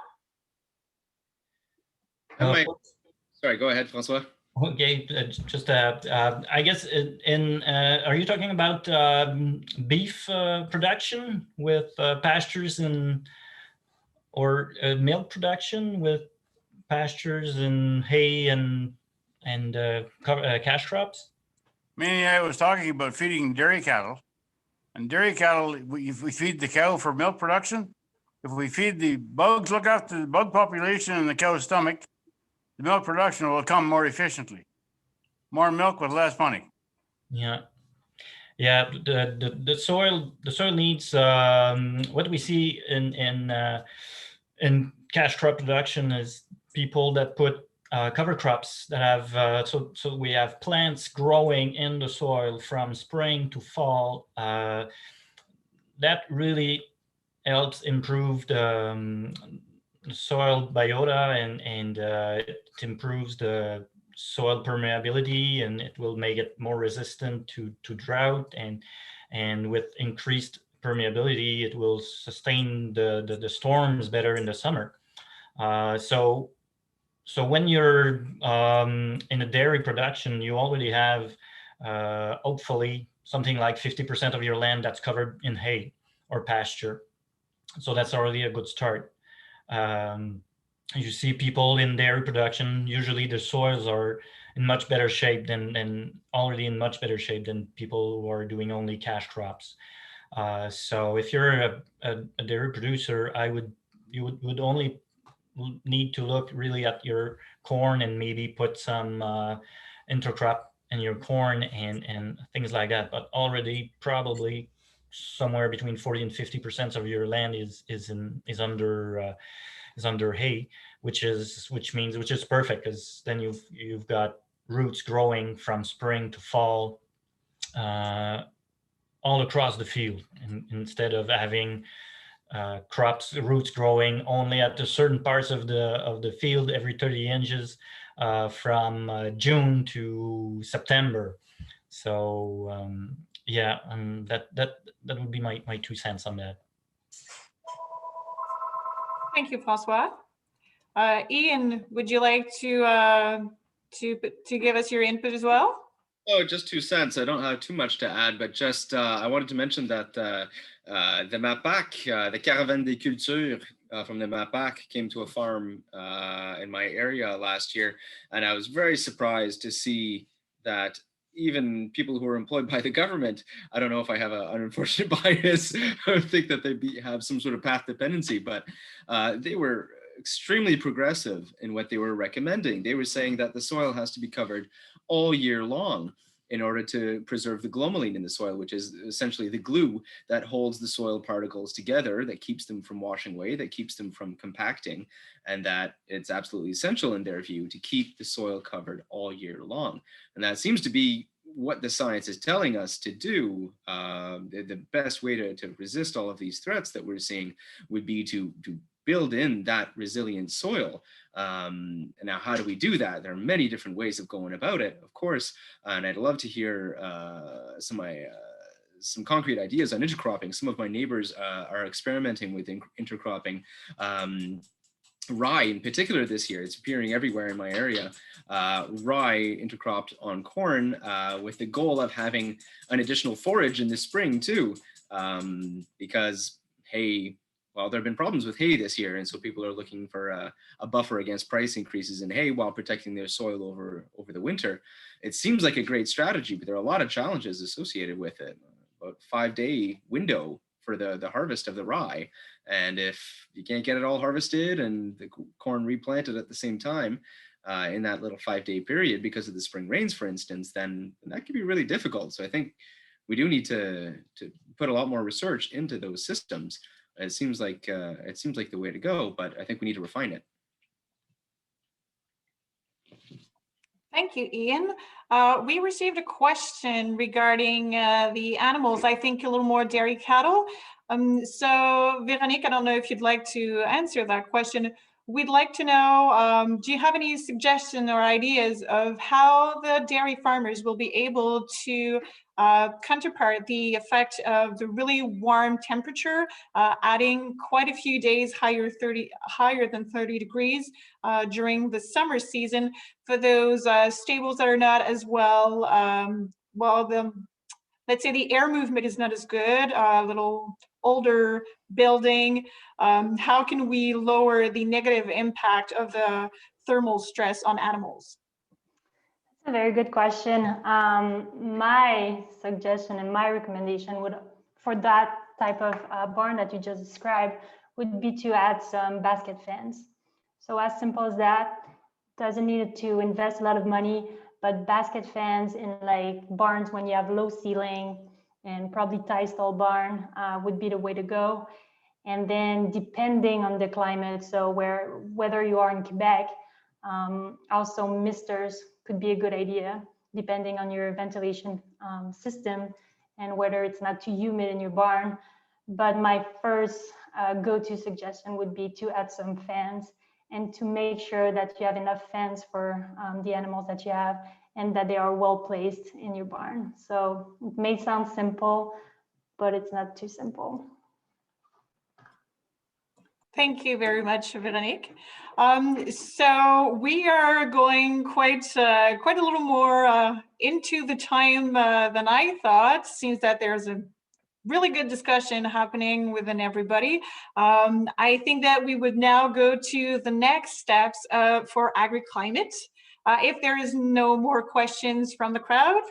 Sorry, go ahead, Francois. Okay, just I guess are you talking about beef production with pastures or milk production with pastures and hay and cash crops? Mainly, I was talking about feeding dairy cattle. And dairy cattle, if we feed the cow for milk production, if we feed the bugs, look after the bug population in the cow's stomach, the milk production will come more efficiently. More milk with less money. Yeah. Yeah, the soil needs what we see in cash crop production is people that put cover crops that have so we have plants growing in the soil from spring to fall. That really helps improve the soil biota and it improves the soil permeability, and it will make it more resistant to drought, and with increased permeability it will sustain the storms better in the summer. So when you're in a dairy production, you already have hopefully something like 50% of your land that's covered in hay or pasture. So that's already a good start. You see people in dairy production, usually the soils are in much better shape than already in much better shape than people who are doing only cash crops. So if you're a dairy producer, you would only need to look really at your corn and maybe put some intercrop in your corn and things like that. But already probably somewhere between 40 and 50% of your land is under hay, which is perfect, because then you've got roots growing from spring to fall all across the field, instead of having roots growing only at the certain parts of the field every 30 inches from June to September. So yeah, that would be my 2 cents on that. Thank you, Francois. Ian, would you like to give us your input as well? Oh, just 2 cents. I don't have too much to add, but just I wanted to mention that the MAPAC, the Caravane des Cultures from the MAPAC came to a farm in my area last year, and I was very surprised to see that even people who are employed by the government, I don't know if I have an unfortunate bias, I think that they have some sort of path dependency, but they were extremely progressive in what they were recommending. They were saying that the soil has to be covered all year long in order to preserve the glomalin in the soil, which is essentially the glue that holds the soil particles together, that keeps them from washing away, that keeps them from compacting, and that it's absolutely essential in their view to keep the soil covered all year long. And that seems to be what the science is telling us to do. The best way to resist all of these threats that we're seeing would be to build in that resilient soil. And now, how do we do that? There are many different ways of going about it, of course, and I'd love to hear some concrete ideas on intercropping. Some of my neighbors are experimenting with intercropping. Rye in particular this year, it's appearing everywhere in my area. Rye intercropped on corn with the goal of having an additional forage in the spring too, because hay, well, there have been problems with hay this year, and so people are looking for a buffer against price increases in hay while protecting their soil over the winter. It seems like a great strategy, but there are a lot of challenges associated with it. About 5-day window for the harvest of the rye, and if you can't get it all harvested and the corn replanted at the same time in that little 5-day period because of the spring rains, for instance, then that can be really difficult. So I think we do need to put a lot more research into those systems. It seems like the way to go, but I think we need to refine it. Thank you, Ian. We received a question regarding the animals, I think a little more dairy cattle. So Veronique, I don't know if you'd like to answer that question. We'd like to know, do you have any suggestions or ideas of how the dairy farmers will be able to counterpart the effect of the really warm temperature, adding quite a few days higher than 30 degrees during the summer season for those stables that are not as well, let's say the air movement is not as good, a little older building. How can we lower the negative impact of the thermal stress on animals? That's a very good question. My suggestion and my recommendation would, for that type of barn that you just described, would be to add some basket fans. So as simple as that, doesn't need to invest a lot of money, but basket fans in like barns when you have low ceiling and probably tie stall barn would be the way to go. And then depending on the climate, so whether you are in Quebec, also misters could be a good idea, depending on your ventilation system and whether it's not too humid in your barn. But my first go-to suggestion would be to add some fans and to make sure that you have enough fans for the animals that you have and that they are well placed in your barn. So it may sound simple, but it's not too simple. Thank you very much, Veronique. So we are going quite a little more into the time than I thought. Seems that there's a really good discussion happening within everybody. I think that we would now go to the next steps for agriclimate. If there is no more questions from the crowd.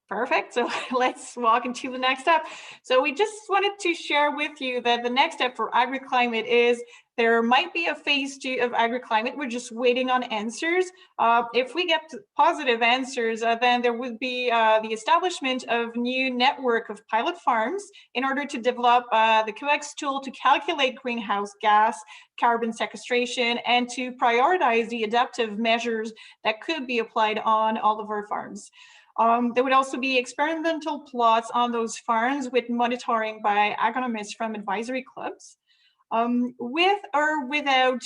Perfect. So let's walk into the next step. So we just wanted to share with you that the next step for agriclimate is there might be a phase 2 of agriclimate. We're just waiting on answers. If we get positive answers, then there would be the establishment of new network of pilot farms in order to develop the Quebec's tool to calculate greenhouse gas, carbon sequestration, and to prioritize the adaptive measures that could be applied on all of our farms. There would also be experimental plots on those farms with monitoring by agronomists from advisory clubs. With or without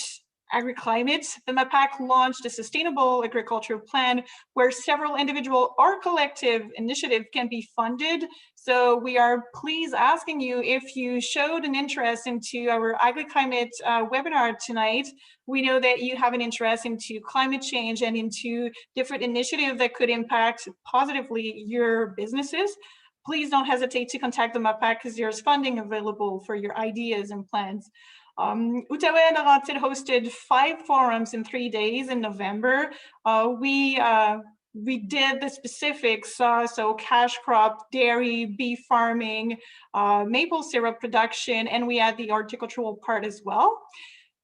agriclimate, the MAPAC launched a sustainable agricultural plan where several individual or collective initiatives can be funded. So we are pleased asking you if you showed an interest into our agriclimate webinar tonight. We know that you have an interest into climate change and into different initiatives that could impact positively your businesses. Please don't hesitate to contact the MAPAC because there's funding available for your ideas and plans. Outaouais and Laurentide hosted 5 forums in 3 days in November. We did the specifics, so cash crop, dairy, beef farming, maple syrup production, and we had the horticultural part as well.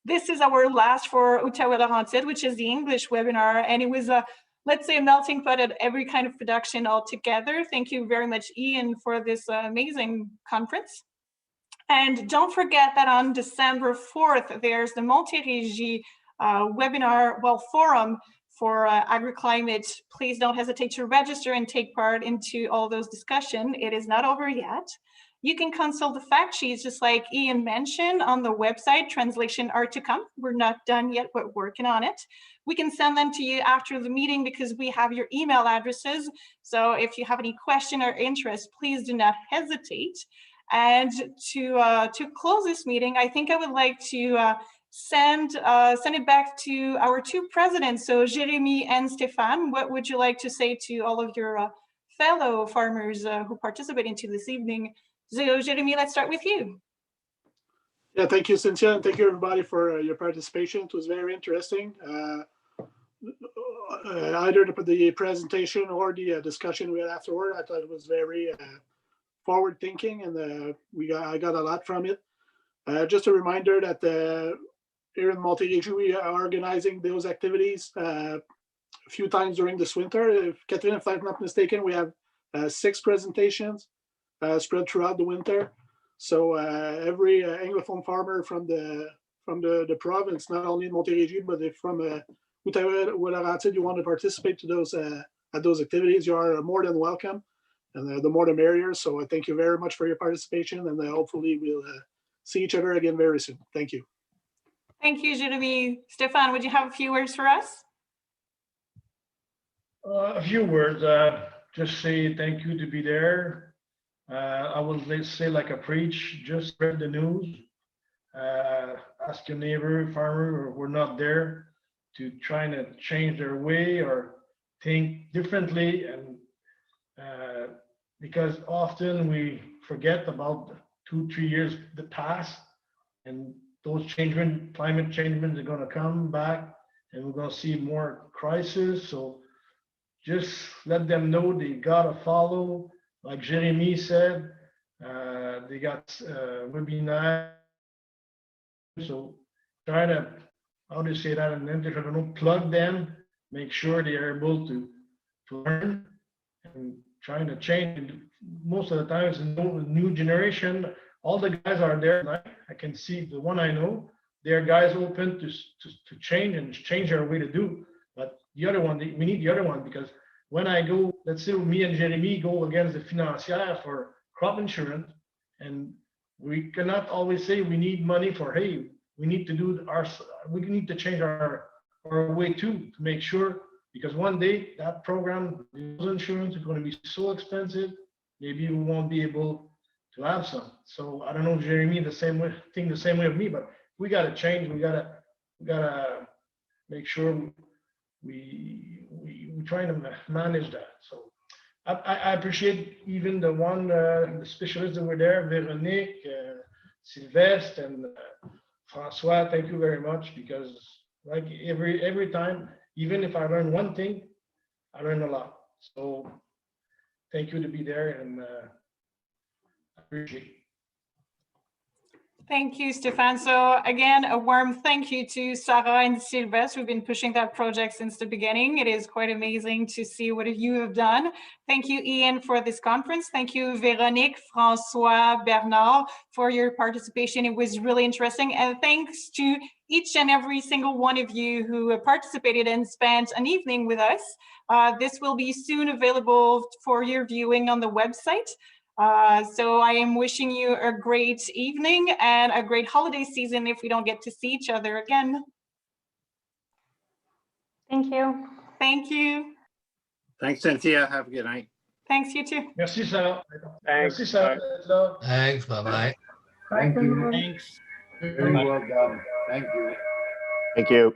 This is our last for Outaouais Laurentide, which is the English webinar, and it was a, let's say, a melting pot at every kind of production all together. Thank you very much, Ian, for this amazing conference. And don't forget that on December 4th, there's the Montérégie webinar, forum for agriclimate. Please don't hesitate to register and take part into all those discussions. It is not over yet. You can consult the fact sheets, just like Ian mentioned, on the website. Translation are to come. We're not done yet, but working on it. We can send them to you after the meeting because we have your email addresses. So if you have any question or interest, please do not hesitate. And to close this meeting, I think I would like to send it back to our 2 presidents, so Jérémy and Stéphane. What would you like to say to all of your fellow farmers who participate into this evening? So Jérémy, let's start with you. Yeah, thank you, Cynthia, and thank you everybody for your participation. It was very interesting. Either the presentation or the discussion we had afterward, I thought it was very forward thinking, and I got a lot from it. Just a reminder that here in Montérégie, we are organizing those activities a few times during this winter. Catherine, if I'm not mistaken, we have 6 presentations spread throughout the winter. So every Anglophone farmer from the province, not only in Montérégie, but if from Outaouais or Laurentide, you want to participate to those at those activities, you are more than welcome. And the more the merrier. So thank you very much for your participation, and hopefully we'll see each other again very soon. Thank you. Thank you, Jérémy. Stéphane, would you have a few words for us? A few words. just say thank you to be there. I will say like a preach, just spread the news. Ask your neighbor, farmer, we're not there to trying to change their way or think differently. And because often we forget about 2-3 years that pass, and those climate changements are going to come back, and we're going to see more crisis. So just let them know they gotta follow, like Jeremy said, they got WEBINAIRE. So try to, how do you say that in English? I don't know, plug them, make sure they are able to learn and trying to change. Most of the time it's a new generation. All the guys are there. I can see the one I know, they're guys open to change and change our way to do. But the other one, we need the other one, because when I go, let's say me and Jeremy go against the financière for crop insurance, and we cannot always say we need money for, hey, we need to do we need to change our way too, to make sure, because one day that program, the insurance is going to be so expensive, maybe we won't be able to have some. So I don't know, Jeremy, the same way with me, but we got to change. We gotta make sure we try to manage that. So I appreciate even the the specialists that were there, Véronique, Sylvestre, and François. Thank you very much, because like every time, even if I learn one thing, I learn a lot. So thank you to be there, and I appreciate it. Thank you, Stefan. So again, a warm thank you to Sarah and Sylvestre, who've been pushing that project since the beginning. It is quite amazing to see what you have done. Thank you, Ian, for this conference. Thank you, Véronique, François, Bernard, for your participation. It was really interesting. And thanks to each and every single one of you who participated and spent an evening with us. This will be soon available for your viewing on the website. So I am wishing you a great evening and a great holiday season if we don't get to see each other again. Thank you. Thank you. Thanks, Cynthia. Have a good night. Thanks, you too. Merci, Sarah. Thanks. Merci, Sarah. Thanks, bye-bye. Thank you. Thanks. Very well done. Thank you. Thank you.